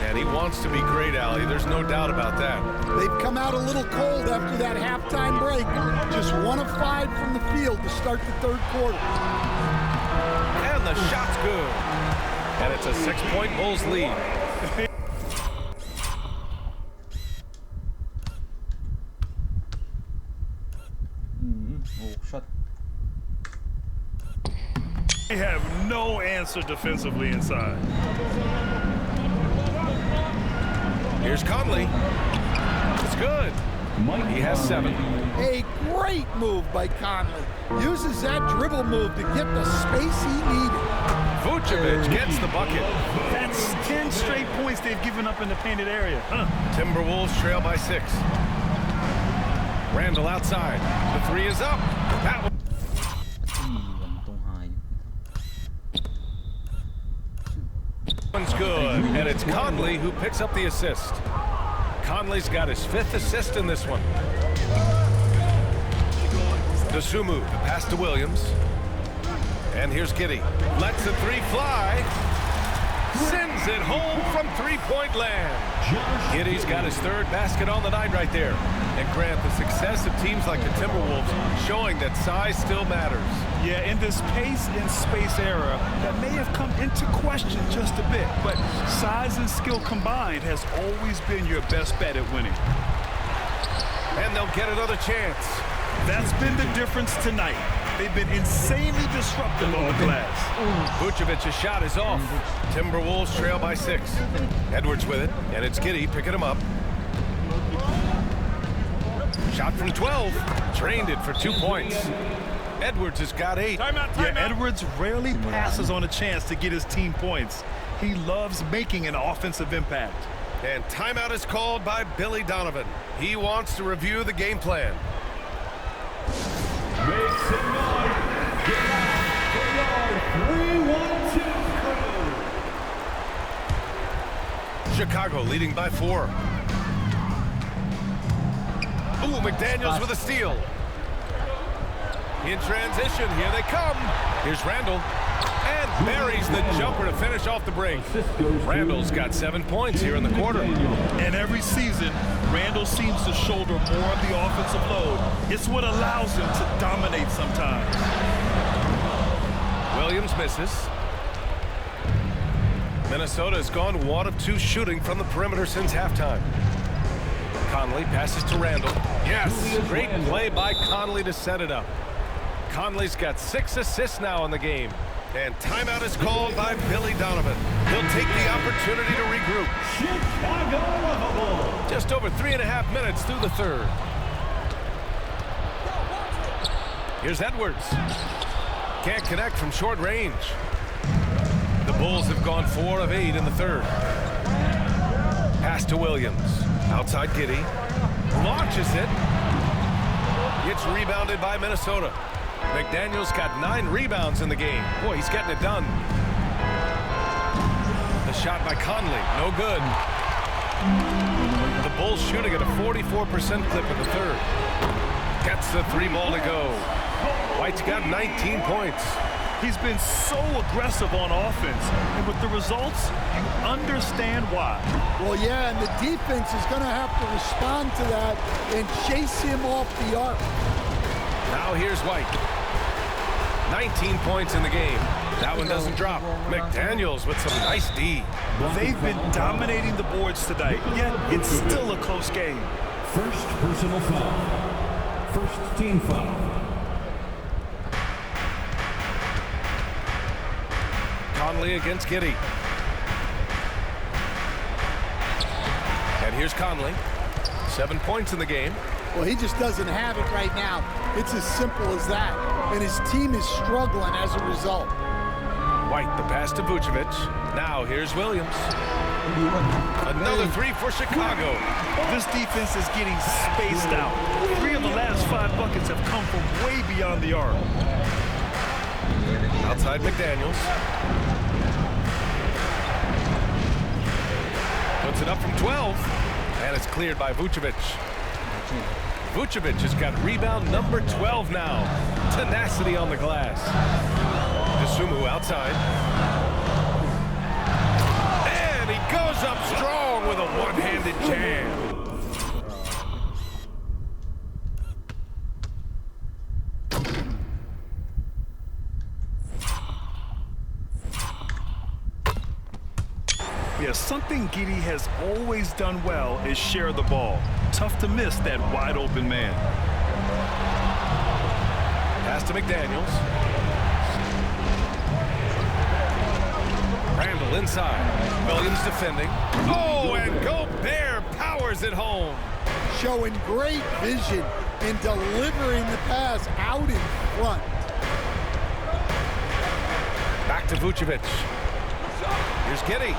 And he wants to be great, Allie. There's no doubt about that. They've come out a little cold after that halftime break. Just 1 of 5 from the field to start the third quarter. And the shot's good. And it's a 6-point Bulls lead. Oh, shot. They have no answer defensively inside. Here's Conley. It's good. He has 7. A great move by Conley. Uses that dribble move to get the space he needed. Vucevic gets the bucket. That's 10 straight points they've given up in the painted area. Timberwolves trail by 6. Randall outside. The 3 is up. That one's good. And it's Conley who picks up the assist. Conley's got his 5th assist in this one. Kasumu, the pass to Williams. And here's Giddey. Lets the 3 fly. Sends it home from 3-point land. Giddey's got his 3rd basket on the night right there. And Grant, the success of teams like the Timberwolves showing that size still matters. Yeah, in this pace and space era, that may have come into question just a bit, but size and skill combined has always been your best bet at winning. And they'll get another chance. That's been the difference tonight. They've been insanely disruptive on the glass. Vucevic's shot is off. Timberwolves trail by 6. Edwards with it, and it's Giddey picking him up. Shot from 12. Drained it for 2 points. Edwards has got 8. Yeah, Edwards rarely passes on a chance to get his team points. He loves making an offensive impact. And timeout is called by Billy Donovan. He wants to review the game plan. Make some noise. Get out for your 3-1-2 crew. Chicago leading by 4. Ooh, McDaniels with a steal. In transition, here they come. Here's Randall. And buries the jumper to finish off the break. Randall's got 7 points here in the quarter. And every season, Randall seems to shoulder more of the offensive load. It's what allows him to dominate sometimes. Williams misses. Minnesota has gone 1 of 2 shooting from the perimeter since halftime. Conley passes to Randall. Yes, great play by Conley to set it up. Conley's got 6 assists now in the game. And timeout is called by Billy Donovan. He'll take the opportunity to regroup. Chicago. Just over 3.5 minutes through the third. Here's Edwards. Can't connect from short range. The Bulls have gone 4 of 8 in the third. Pass to Williams. Outside Giddey. Launches it. It's rebounded by Minnesota. McDaniel's got 9 rebounds in the game. Boy, he's getting it done. The shot by Conley. No good. The Bulls shooting at a 44% clip in the third. Gets the 3 ball to go. White's got 19 points. He's been so aggressive on offense, and with the results, you understand why. Well, yeah, and the defense is going to have to respond to that and chase him off the arc. Now here's White. 19 points in the game. That one doesn't drop. McDaniels with some nice D. They've been dominating the boards tonight, yet it's still a close game. First personal foul. First team foul. Conley against Giddey. And here's Conley. 7 points in the game. Well, he just doesn't have it right now. It's as simple as that. And his team is struggling as a result. White, the pass to Vucevic. Now here's Williams. Another 3 for Chicago. This defense is getting spaced out. 3 of the last 5 buckets have come from way beyond the arc. Outside McDaniels. Puts it up from 12. And it's cleared by Vucevic. Vucevic has got rebound number 12 now. Tenacity on the glass. DeSumo outside. And he goes up strong with a one-handed jam. Yeah, something Giddey has always done well is share the ball. Tough to miss that wide open man. Pass to McDaniels. Randall inside. Williams defending. Oh, and Gobert powers it home. Showing great vision and delivering the pass out in front. Back to Vucevic. Here's Giddey.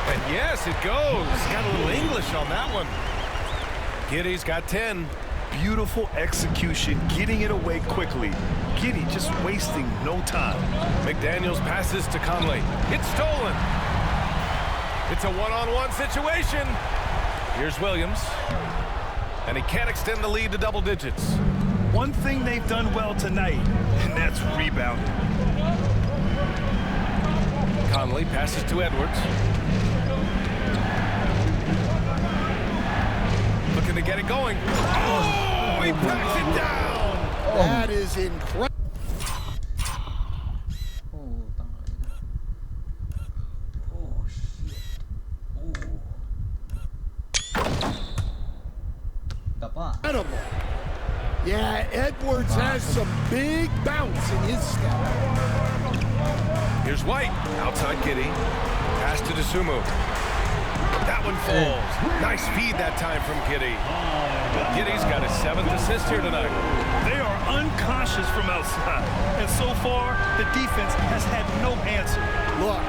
And yes, it goes. Got a little English on that one. Giddey's got 10. Beautiful execution, getting it away quickly. Giddey just wasting no time. McDaniels passes to Conley. It's stolen. It's a one-on-one situation. Here's Williams. And he can't extend the lead to double digits. One thing they've done well tonight, and that's rebounding. Conley passes to Edwards. Looking to get it going. Oh, he backs it down. That is incredible. Oh, shit. Dapa. Incredible. Yeah, Edwards has some big bounce in his step. Here's White. Outside Giddey. Pass to DeSumo. That one falls. Nice feed that time from Giddey. Giddey's got his 7th assist here tonight. They are unconscious from outside. And so far, the defense has had no answer. Look,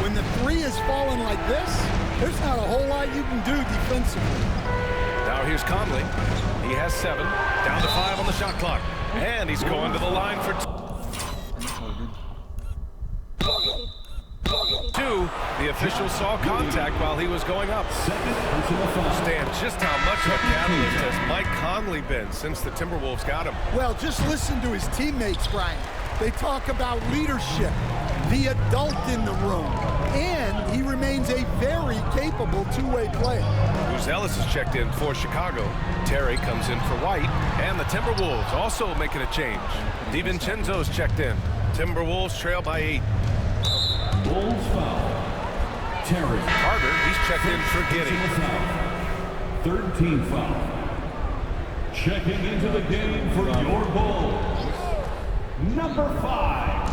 when the 3 is falling like this, there's not a whole lot you can do defensively. Now here's Conley. He has 7. Down to 5 on the shot clock. And he's going to the line for 2. The official saw contact while he was going up. Stan, just how much of a catalyst has Mike Conley been since the Timberwolves got him? Well, just listen to his teammates, Brian. They talk about leadership, the adult in the room, and he remains a very capable two-way player. Bruce Ellis has checked in for Chicago. Terry comes in for White, and the Timberwolves also making a change. DiVincenzo's checked in. Timberwolves trail by 8. Bulls foul. Terry. Carter, he's checked in for Giddey. Third team foul. Checking into the game for your Bulls. Number 5.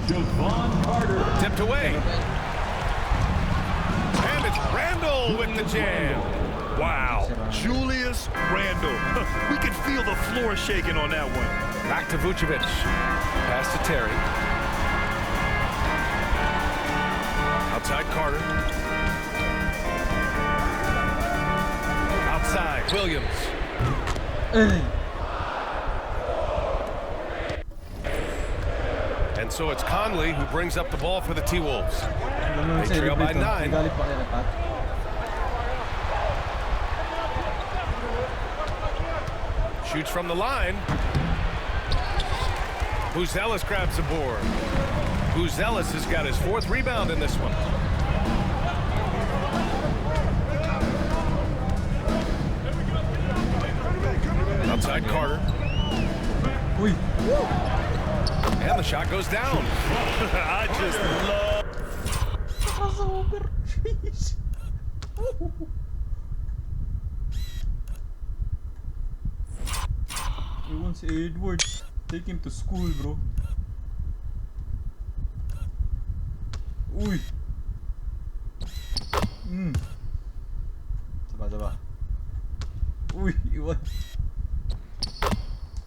Javon Carter. Tipped away. And it's Randle with the jam. Wow, Julius Randle. We could feel the floor shaking on that one. Back to Vucevic. Pass to Terry. Outside Carter. Outside Williams. And so it's Conley who brings up the ball for the T-Wolves. They trail by 9. Shoots from the line. Buzelis grabs the board. Buzelis has got his 4th rebound in this one. Outside Carter. And the shot goes down. I just love. He wants Edwards. Take him to school, bro. Uy. Saba. Uy, iwan.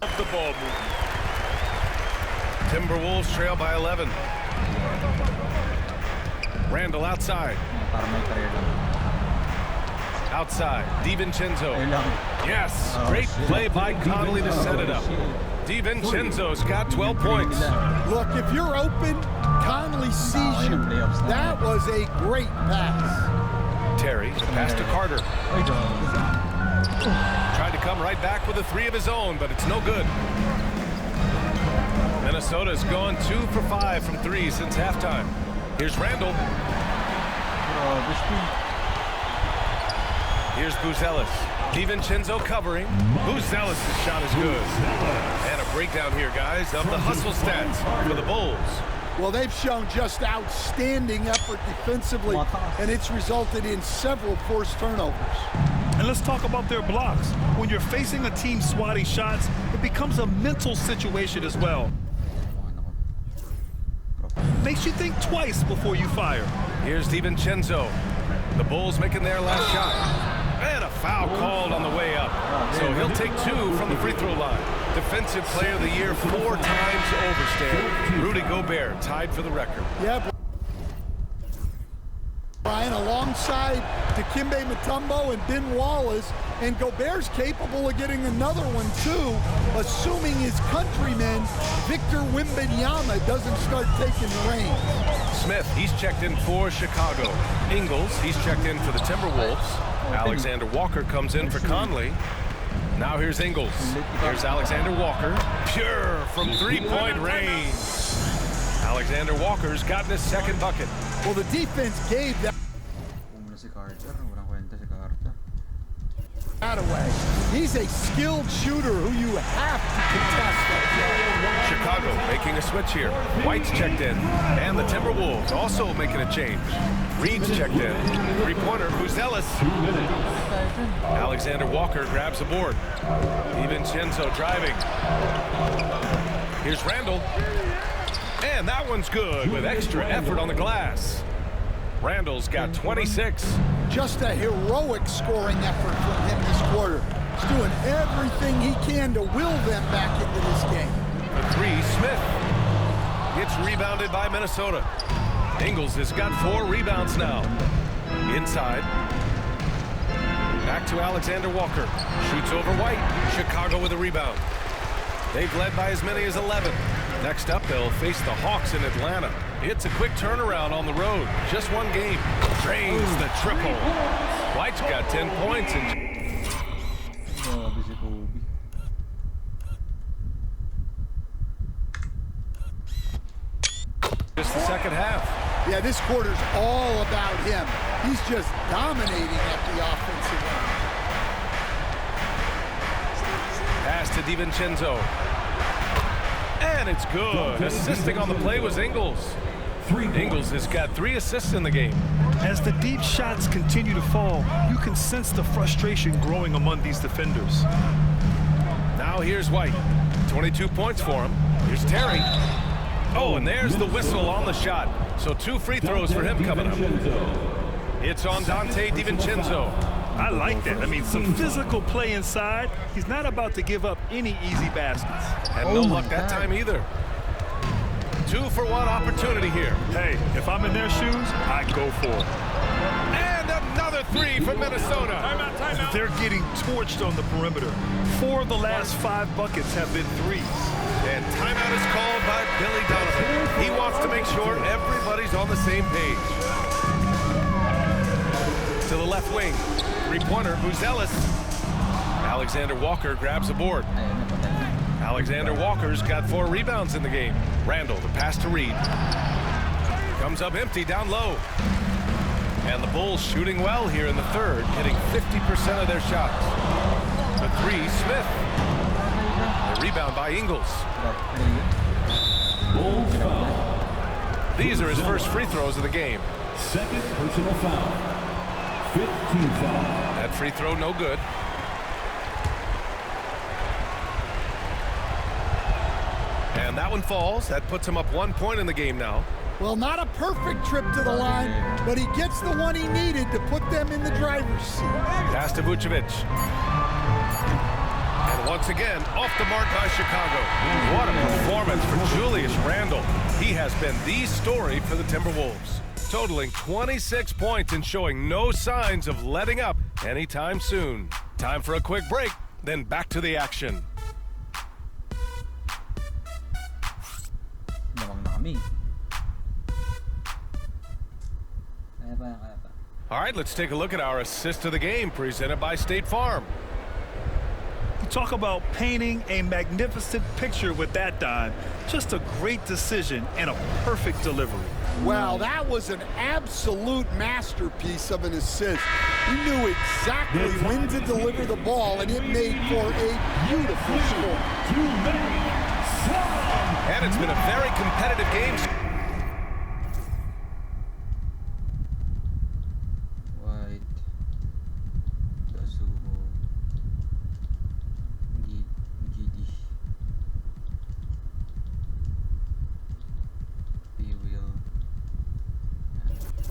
The ball movement. Timberwolves trail by 11. Randle outside. Outside, DiVincenzo. Yes, great play by Conley to set it up. DiVincenzo's got 12 points. Look, if you're open, Conley sees you. That was a great pass. Terry, pass to Carter. Tried to come right back with a 3 of his own, but it's no good. Minnesota's gone 2 for 5 from 3 since halftime. Here's Randle. Here's Buzelis. DiVincenzo covering. Buzelis' shot is good. And a breakdown here, guys, of the hustle stats for the Bulls. Well, they've shown just outstanding effort defensively, and it's resulted in several forced turnovers. And let's talk about their blocks. When you're facing a team swatting shots, it becomes a mental situation as well. Makes you think twice before you fire. Here's DiVincenzo. The Bulls making their last shot. And a foul called on the way up. So he'll take 2 from the free throw line. Defensive Player of the Year 4 times over, Stan. Rudy Gobert tied for the record. Yeah, Brian, alongside Dikembe Mutombo and Ben Wallace, and Gobert's capable of getting another one too, assuming his countryman Victor Wembanyama doesn't start taking the reins. Smith, he's checked in for Chicago. Ingles, he's checked in for the Timberwolves. Alexander Walker comes in for Conley. Now here's Ingles. Here's Alexander Walker. Pure from 3-point range. Alexander Walker's gotten his 2nd bucket. Well, the defense gave that away. He's a skilled shooter who you have to contest. Chicago making a switch here. White's checked in. And the Timberwolves also making a change. Reed's checked in. 3-pointer, Buzelis. Alexander Walker grabs the board. DiVincenzo driving. Here's Randle. And that one's good with extra effort on the glass. Randle's got 26. Just a heroic scoring effort from him this quarter. He's doing everything he can to will them back into this game. The 3, Smith. It's rebounded by Minnesota. Ingles has got 4 rebounds now. Inside. Back to Alexander Walker. Shoots over White. Chicago with a rebound. They've led by as many as 11. Next up, they'll face the Hawks in Atlanta. It's a quick turnaround on the road. Just one game. Drains the triple. White's got 10 points. Just the second half. Yeah, this quarter's all about him. He's just dominating at the offensive end. Pass to DiVincenzo. And it's good. Assisting on the play was Ingles. Ingles has got 3 assists in the game. As the deep shots continue to fall, you can sense the frustration growing among these defenders. Now here's White. 22 points for him. Here's Terry. Oh, and there's the whistle on the shot. So 2 free throws for him coming up. It's on Dante DiVincenzo. I like that. I mean, some physical play inside. He's not about to give up any easy baskets. And no luck that time either. 2-for-1 opportunity here. Hey, if I'm in their shoes, I go for it. And another 3 from Minnesota. Timeout. They're getting torched on the perimeter. 4 of the last 5 buckets have been threes. And timeout is called by Billy Donovan. He wants to make sure everybody's on the same page. To the left wing. 3-pointer, Buzelis. Alexander Walker grabs the board. Alexander Walker's got 4 rebounds in the game. Randall, the pass to Reed. Comes up empty down low. And the Bulls shooting well here in the third, hitting 50% of their shots. The 3, Smith. The rebound by Ingles. Bulls foul. These are his first free throws of the game. Second personal foul. 15 foul. That free throw no good. And that one falls. That puts him up 1 point in the game now. Well, not a perfect trip to the line, but he gets the one he needed to put them in the driver's seat. Pass to Vucevic. And once again, off the mark by Chicago. What a performance for Julius Randle. He has been the story for the Timberwolves, totaling 26 points and showing no signs of letting up anytime soon. Time for a quick break, then back to the action. All right, let's take a look at our assist of the game presented by State Farm. You talk about painting a magnificent picture with that dime. Just a great decision and a perfect delivery. Well, that was an absolute masterpiece of an assist. He knew exactly when to deliver the ball, and it made for a beautiful score. And it's been a very competitive game.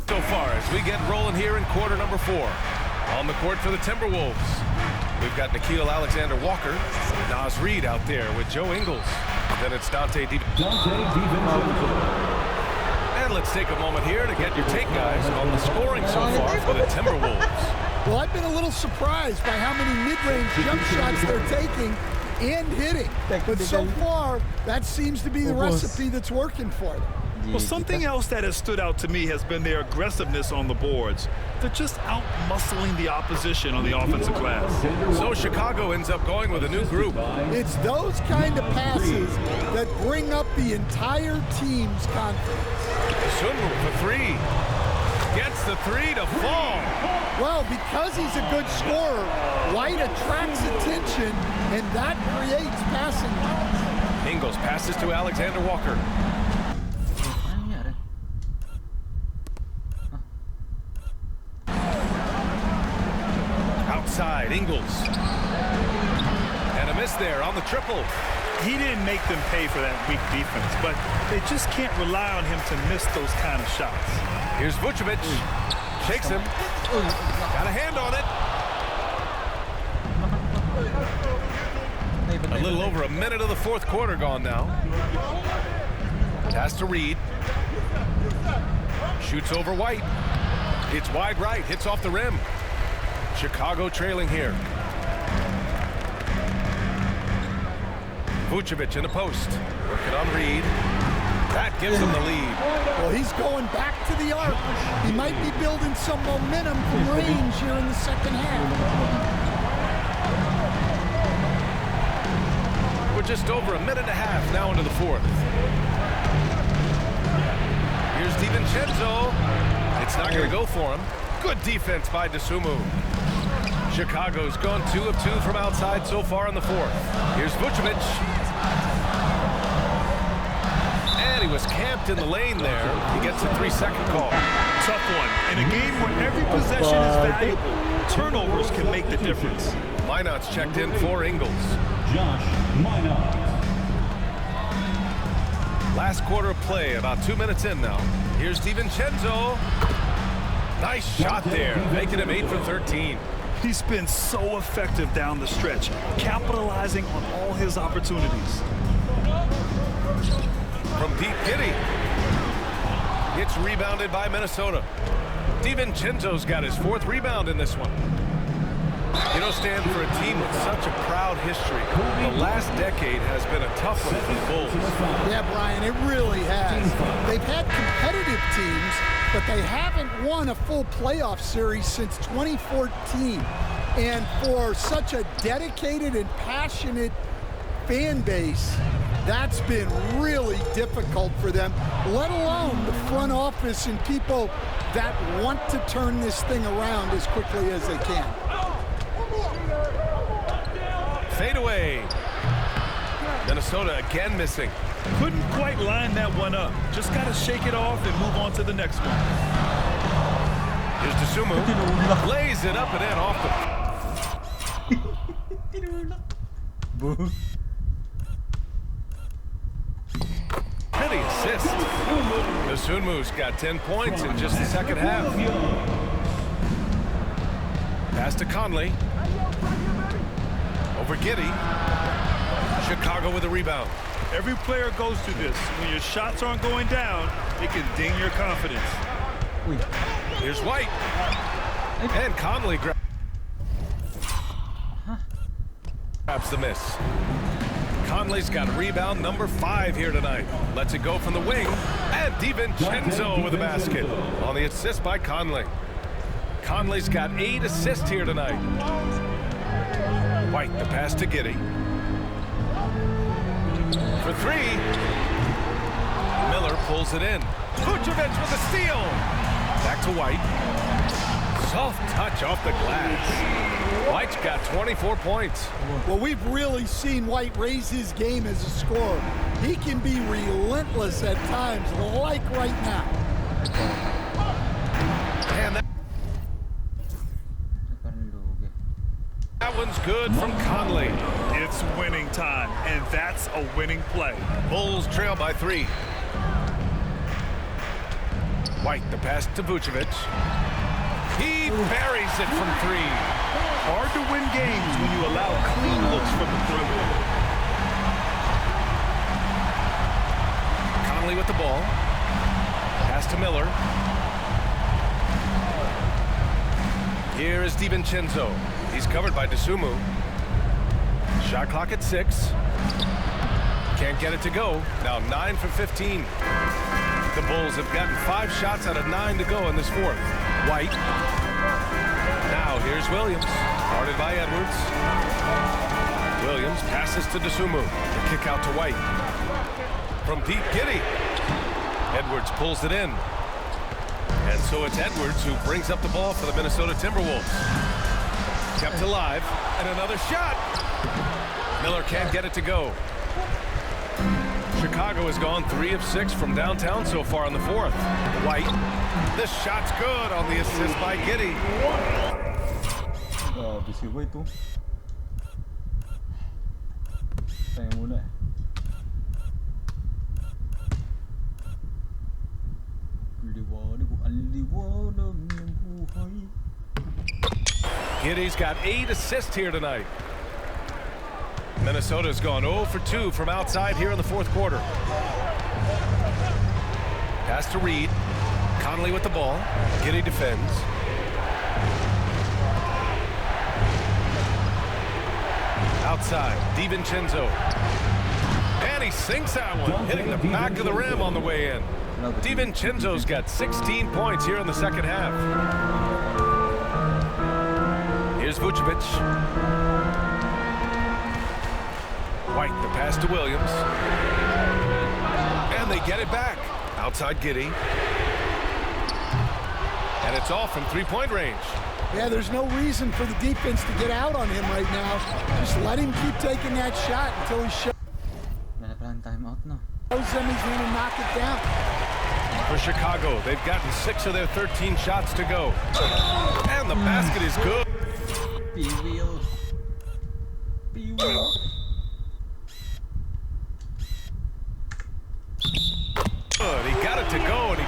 So far as we get rolling here in quarter number 4. On the court for the Timberwolves, we've got Nickeil Alexander-Walker, Naz Reid out there with Joe Ingles. Then it's Dante DiVincenzo. And let's take a moment here to get your take, guys, on the scoring so far for the Timberwolves. Well, I've been a little surprised by how many mid-range jump shots they're taking and hitting. But so far, that seems to be the recipe that's working for them. Well, something else that has stood out to me has been their aggressiveness on the boards. They're just out-muscling the opposition on the offensive glass. So Chicago ends up going with a new group. It's those kind of passes that bring up the entire team's confidence. Sunmu for 3. Gets the 3 to fall. Well, because he's a good scorer, White attracts attention, and that creates passing lanes. Ingles passes to Alexander Walker. Outside, Ingles. And a miss there on the triple. He didn't make them pay for that weak defense, but they just can't rely on him to miss those kind of shots. Here's Vucevic. Shakes him. Got a hand on it. A little over a minute of the fourth quarter gone now. Pass to Reed. Shoots over White. It's wide right. Hits off the rim. Chicago trailing here. Vucevic in the post. Working on Reed. That gives him the lead. Well, he's going back to the arc. He might be building some momentum from range here in the second half. We're just over a minute and a half now into the fourth. Here's DiVincenzo. It's not going to go for him. Good defense by Dosunmu. Chicago's gone 2 of 2 from outside so far in the fourth. Here's Vucevic. And he was camped in the lane there. He gets a 3-second call. Tough one. In a game where every possession is valuable, turnovers can make the difference. Minot's checked in for Ingles. Josh Minot. Last quarter of play, about 2 minutes in now. Here's DiVincenzo. Nice shot there, making him 8 for 13. He's been so effective down the stretch, capitalizing on all his opportunities. From Pete Giddy. It's rebounded by Minnesota. DiVincenzo's got his 4th rebound in this one. You know, Stan, for a team with such a proud history, the last decade has been a tough one for the Bulls. Yeah, Brian, it really has. They've had competitive teams, but they haven't won a full playoff series since 2014. And for such a dedicated and passionate fan base, that's been really difficult for them, let alone the front office and people that want to turn this thing around as quickly as they can. Fade away. Minnesota again missing. Couldn't quite line that one up. Just got to shake it off and move on to the next one. Here's Dosunmu. Lays it up and in off the... Pretty assist. Dosunmu's got 10 points in just the second half. Pass to Conley. Over Giddy. Chicago with a rebound. Every player goes through this. When your shots aren't going down, it can ding your confidence. Here's White. And Conley grabs the miss. Conley's got rebound number 5 here tonight. Lets it go from the wing. And DiVincenzo with a basket on the assist by Conley. Conley's got 8 assists here tonight. White, the pass to Giddy. For 3. Miller pulls it in. Vucevic with a steal. Back to White. Soft touch off the glass. White's got 24 points. Well, we've really seen White raise his game as a scorer. He can be relentless at times, like right now. And that one's good from Conley. It's winning time, and that's a winning play. Bulls trail by 3. White, the pass to Vucevic. He buries it from 3. Hard to win games when you allow clean looks from the perimeter. Conley with the ball. Pass to Miller. Here is DiVincenzo. He's covered by Dosunmu. Shot clock at 6. Can't get it to go. Now 9 for 15. The Bulls have gotten 5 shots out of 9 to go in this 4th. White. Now here's Williams. Guarded by Edwards. Williams passes to Dosunmu. The kick out to White. From Pete Giddy. Edwards pulls it in. And so it's Edwards who brings up the ball for the Minnesota Timberwolves. Kept alive. And another shot. Miller can't get it to go. Chicago has gone 3 of 6 from downtown so far in the 4th. White. This shot's good on the assist by Giddy. Habis gue itu. Saya muna. Giddy's got 8 assists here tonight. Minnesota's gone 0 for 2 from outside here in the 4th quarter. Pass to Reed. Conley with the ball. Giddy defends. Outside, DiVincenzo. And he sinks that one, hitting the back of the rim on the way in. DiVincenzo's got 16 points here in the second half. Here's Vucevic. White, the pass to Williams. And they get it back. Outside Giddy. And it's off from 3-point range. Yeah, there's no reason for the defense to get out on him right now. Just let him keep taking that shot until he shows them he's going to knock it down. For Chicago, they've gotten 6 of their 13 shots to go. And the basket is good. P-Wheel. P-Wheel.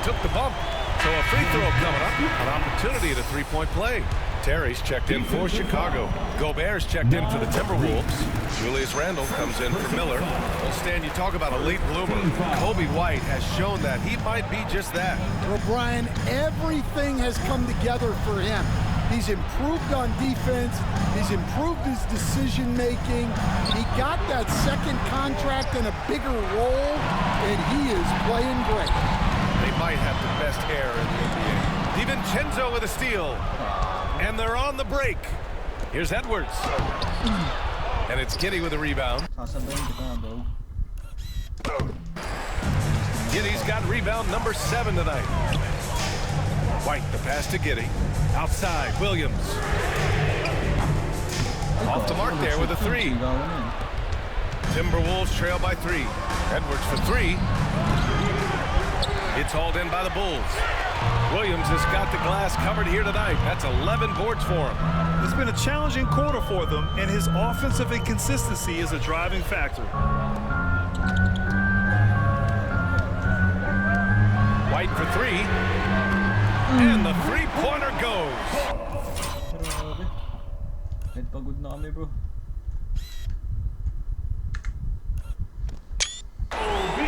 took the bump. So a free throw coming up. An opportunity at a three-point play. Terry's checked in for Chicago. Gobert's checked in for the Timberwolves. Julius Randle comes in for Miller. Well, Stan, you talk about a late bloomer. Kobe White has shown that he might be just that. Well, Brian, everything has come together for him. He's improved on defense. He's improved his decision-making. He got that second contract and a bigger role, and he is playing great. They might have the best hair in the NBA. DiVincenzo with a steal. And they're on the break. Here's Edwards. And it's Giddey with a rebound. Giddey's got rebound number 7 tonight. White, the pass to Giddey. Outside, Williams. Off the mark there with a 3. Timberwolves trail by 3. Edwards for 3. It's hauled in by the Bulls. Williams has got the glass covered here tonight. That's 11 boards for him. It's been a challenging quarter for them, and his offensive inconsistency is a driving factor. White for 3. And the three-pointer goes. Pagod na kami, bro.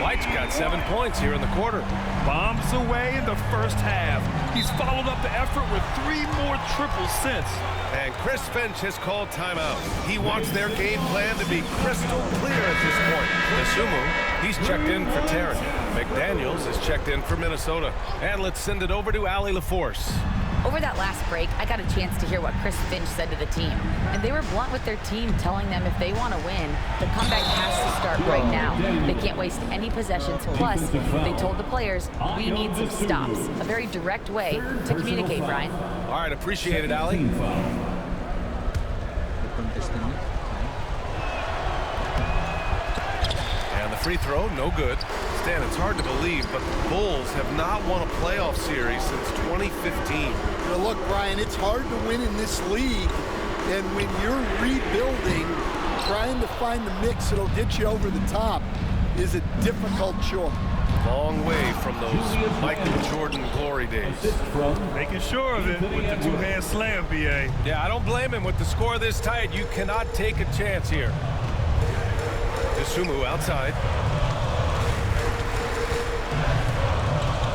White's got 7 points here in the quarter. Bombs away in the first half. He's followed up the effort with 3 more triples since. And Chris Finch has called timeout. He wants their game plan to be crystal clear at this point. Dosunmu, he's checked in for Tarrant. McDaniels is checked in for Minnesota. And let's send it over to Allie LaForce. Over that last break, I got a chance to hear what Chris Finch said to the team. And they were blunt with their team, telling them if they want to win, the comeback has to start right now. They can't waste any possessions. Plus, they told the players, we need some stops. A very direct way to communicate, Brian. All right, appreciate it, Allie. And the free throw, no good. Stan, it's hard to believe, but the Bulls have not won a playoff series since 2015. Well, look, Brian, it's hard to win in this league, and when you're rebuilding, trying to find the mix that'll get you over the top is a difficult chore. Long way from those Michael Jordan glory days. Making sure of it with the two-hand slam, B.A. Yeah, I don't blame him. With the score this tight, you cannot take a chance here. Dosunmu outside.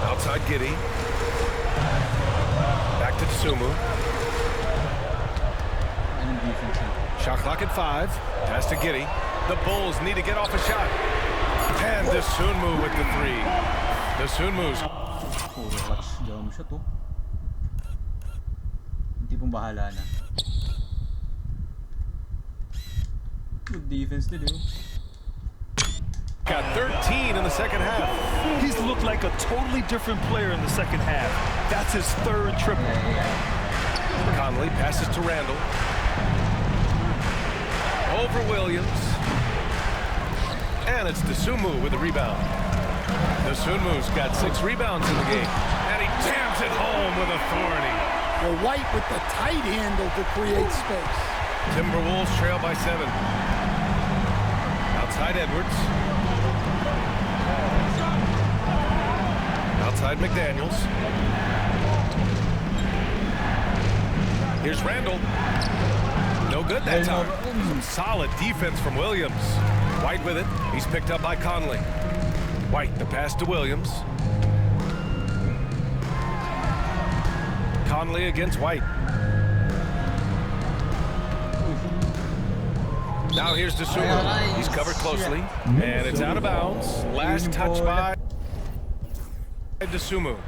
Outside Giddey. Back to Dosunmu. Shot clock at 5. Pass to Giddey. The Bulls need to get off a shot. And Dosunmu with the 3. Dosunmu's. Puro clutch jump shot, oh. Hindi pong bahala na. Good defense today, oh. Got 13 in the second half. He's looked like a totally different player in the second half. That's his 3rd triple. Conley passes to Randle. Over Williams. And it's Dosunmu with the rebound. Dosunmu's got 6 rebounds in the game. And he jams it home with authority. Well, White with the tight handle to create space. Timberwolves trail by 7. Outside Edwards. Outside McDaniels. Here's Randle. No good that time. Some solid defense from Williams. White with it. He's picked up by Conley. White, the pass to Williams. Conley against White. Now here's Dosunmu. He's covered closely. And it's out of bounds. Last touch by Dosunmu.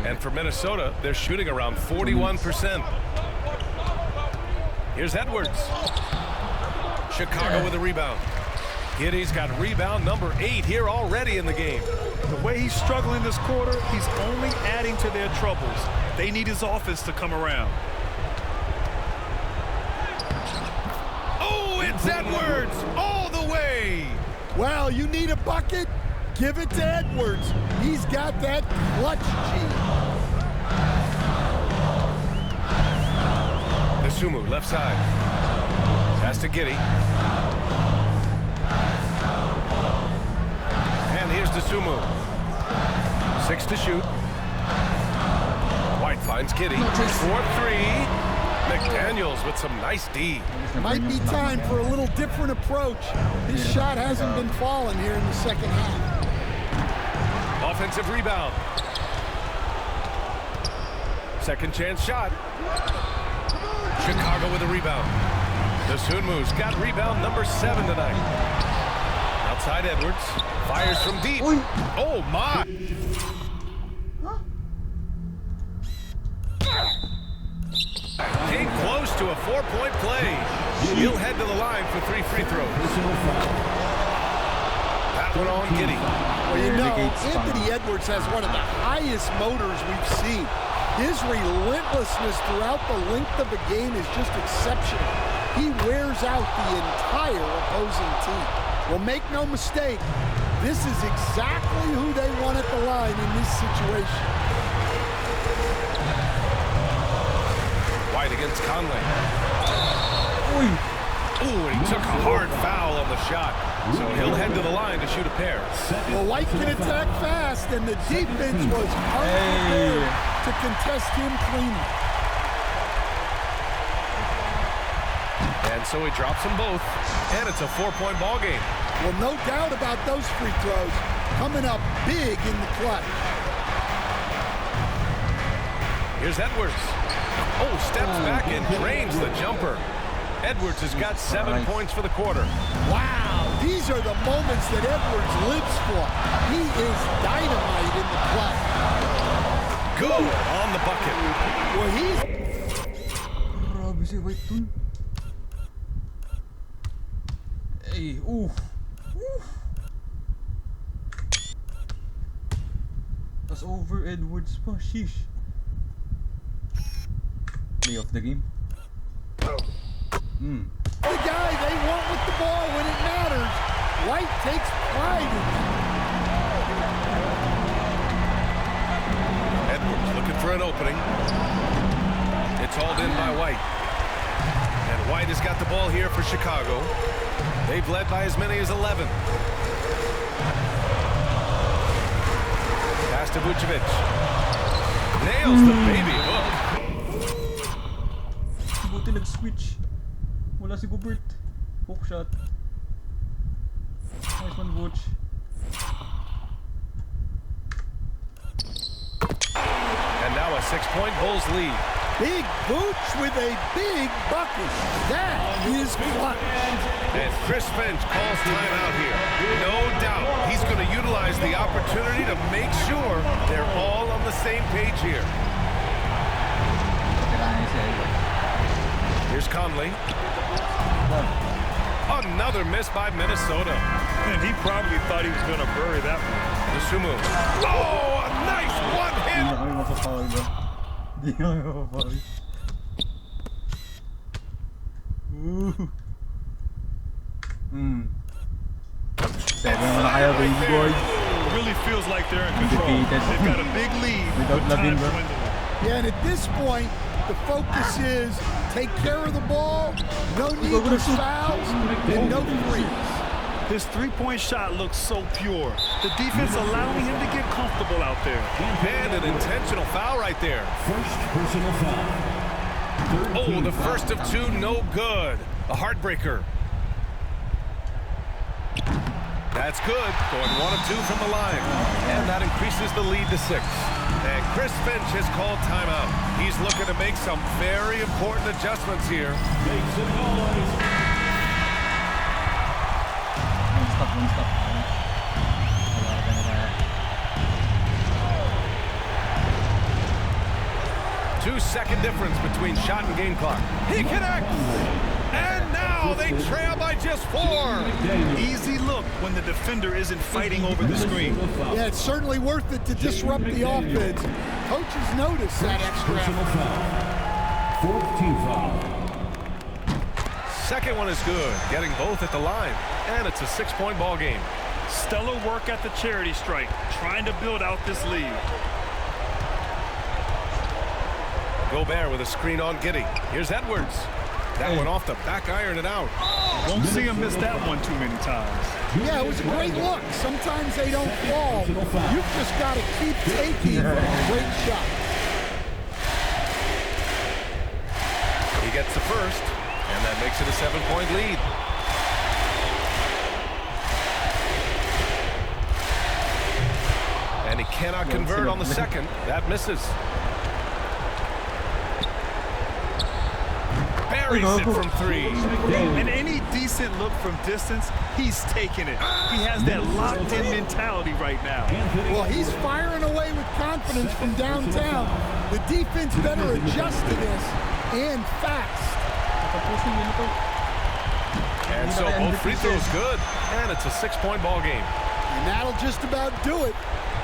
And for Minnesota, they're shooting around 41%. Here's Edwards. Chicago with a rebound. Giddey's got rebound number 8 here already in the game. The way he's struggling this quarter, he's only adding to their troubles. They need his offense to come around. Oh, it's Edwards all the way. Well, you need a bucket? Give it to Edwards. He's got that clutch gene. Dosunmu, left side. Pass to Giddey. Sumu. 6 to shoot. White finds Giddy. 4-3. McDaniels with some nice D. Might be time for a little different approach. His shot hasn't been falling here in the second half. Offensive rebound. Second chance shot. Chicago with a rebound. The Sunmu's got rebound number 7 tonight. Outside Edwards. Fires from deep. Oh, my. Came close to a 4-point play. He'll head to the line for 3 free throws. That one on Giddy. Well, you know, Anthony Edwards has one of the highest motors we've seen. His relentlessness throughout the length of the game is just exceptional. He wears out the entire opposing team. Well, make no mistake, this is exactly who they want at the line in this situation. White against Conley. Ooh, and he took a hard foul on the shot. So he'll head to the line to shoot a pair. Well, White can attack fast, and the defense was unprepared to contest him cleanly. And so he drops them both, and it's a 4-point ball game. Well, no doubt about those free throws coming up big in the clutch. Here's Edwards. Oh, steps back and drains the jumper. Edwards has got 7 points for the quarter. Wow, these are the moments that Edwards lives for. He is dynamite in the clutch. Good on the bucket. Well, he's... Grabe si White dun. Hey, That's over Edwards pa, sheesh. Play of the game. The guy they want with the ball when it matters. White takes pride in that. Edwards looking for an opening. It's hauled in by White. And White has got the ball here for Chicago. They've led by as many as 11. Pass to Vucevic. Nails the baby hook. Buti nag-switch. Wala si Gobert. Hook shot. Nice one, Vuce. And now a 6-point Bulls lead. Big Booch with a big bucket. That is clutch. And Chris Finch calls timeout here. No doubt he's going to utilize the opportunity to make sure they're all on the same page here. Here's Conley. Another miss by Minnesota. And he probably thought he was going to bury that one. The Sumu. Oh, a nice one-hit. Di na kami mapapaul ba? Di na kami mapapaul. Seven na kaya, baby boy. It really feels like they're in control. They've got a big lead. Without Lavin, bro. Yeah, and at this point, the focus is take care of the ball, no need for fouls, and no threes. His three-point shot looks so pure. The defense allowing him to get comfortable out there. And an intentional foul right there. First personal foul. Oh, the first of two, no good. A heartbreaker. That's good. Going 1 of 2 from the line. And that increases the lead to 6. And Chris Finch has called timeout. He's looking to make some very important adjustments here. Make some noise. One stop. 2-second difference between shot and game clock. He connects! And now they trail by just 4. Easy look when the defender isn't fighting over the screen. Yeah, it's certainly worth it to disrupt the offense. Coaches notice that extra Personal effort. foul. 14 foul. Second one is good, getting both at the line. And it's a 6-point ball game. Stellar work at the charity strike, trying to build out this lead. Gobert with a screen on Giddey. Here's Edwards. That one off the back iron and out. Won't see him miss that one too many times. Yeah, it was a great look. Sometimes they don't fall. You've just got to keep taking great shots. He gets the first, and that makes it a 7-point lead. And he cannot convert on the second. That misses. Buries it from 3. And any decent look from distance, he's taking it. He has that locked-in mentality right now. Well, he's firing away with confidence from downtown. The defense better adjust to this, and fast. And so both free throws good, and it's a 6-point ball game. And that'll just about do it.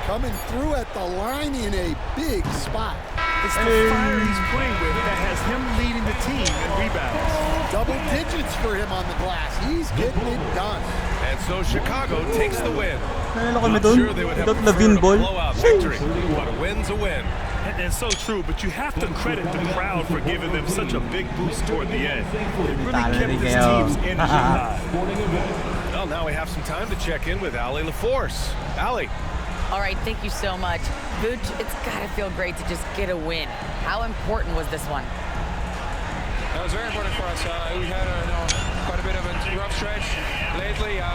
Coming through at the line in a big spot. It's the fire he's playing with that has him leading the team in rebounds. Double digits for him on the glass. He's getting it done. And so Chicago takes the win. Nanalo kami Not dun. sure they would have Without preferred Lavin a ball. blowout victory, but a win's a win. And so true, but you have to credit the crowd for giving them such a big boost toward the end. It really kept this team's energy high. Well, now we have some time to check in with Allie LaForce. Allie. All right, thank you so much. Vooch, it's got to feel great to just get a win. How important was this one? That was very important for us. We had quite a bit of a rough stretch lately, a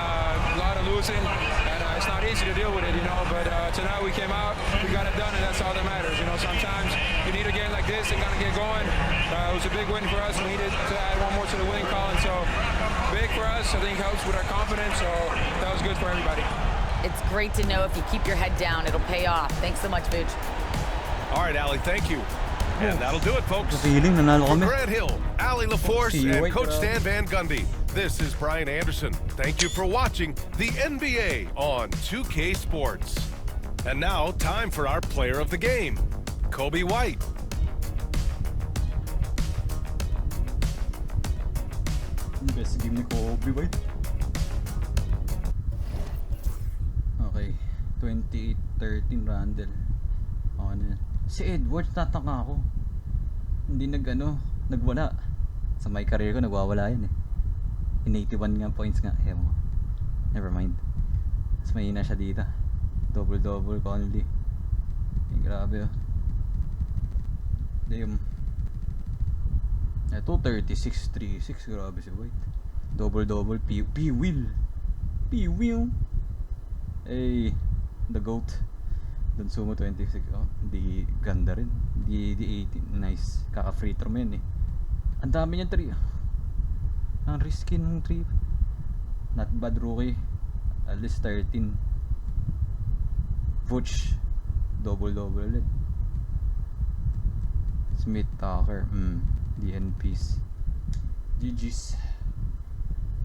lot of losing, and it's not easy to deal with it, but tonight we came out, we got it done, and that's all that matters. Sometimes you need a game like this and kind of get going. It was a big win for us. We needed to add one more to the winning column, so big for us. I think helps with our confidence, so that was good for everybody. It's great to know if you keep your head down, it'll pay off. Thanks so much, Vooch. All right, Allie, thank you. And that'll do it, folks. Feeling nanalo For kami. Grant Hill, Allie LaForce, See you, and wait, Coach bro. Stan Van Gundy, this is Brian Anderson. Thank you for watching the NBA on 2K Sports. And now, time for our player of the game, Kobe White. Best game ni Kobe White. Okay. 28-13 Randall. Okay na yan. Si Edwards, tataka ako. Hindi nagwala. Sa my career ko, nagwawala yan eh. In 81 nga points nga. Ewan ko. Never mind. Mas mahina siya dito. Double-double, Conley. Ay, grabe oh. Damn. Ito, 36-36. Grabe si White. Double-double. P-Will. P-Will. Hey, the GOAT. Dansumo 26. Oh, di ganda rin. Di 18. Nice. Kaka-free throw mo yan eh. Ang dami niyan 3. Ang risky ng 3. Not bad rookie. At least 13. Vooch. Double-double ulit. Smith Tucker. DNPs. GG's.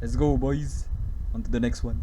Let's go, boys. On to the next one.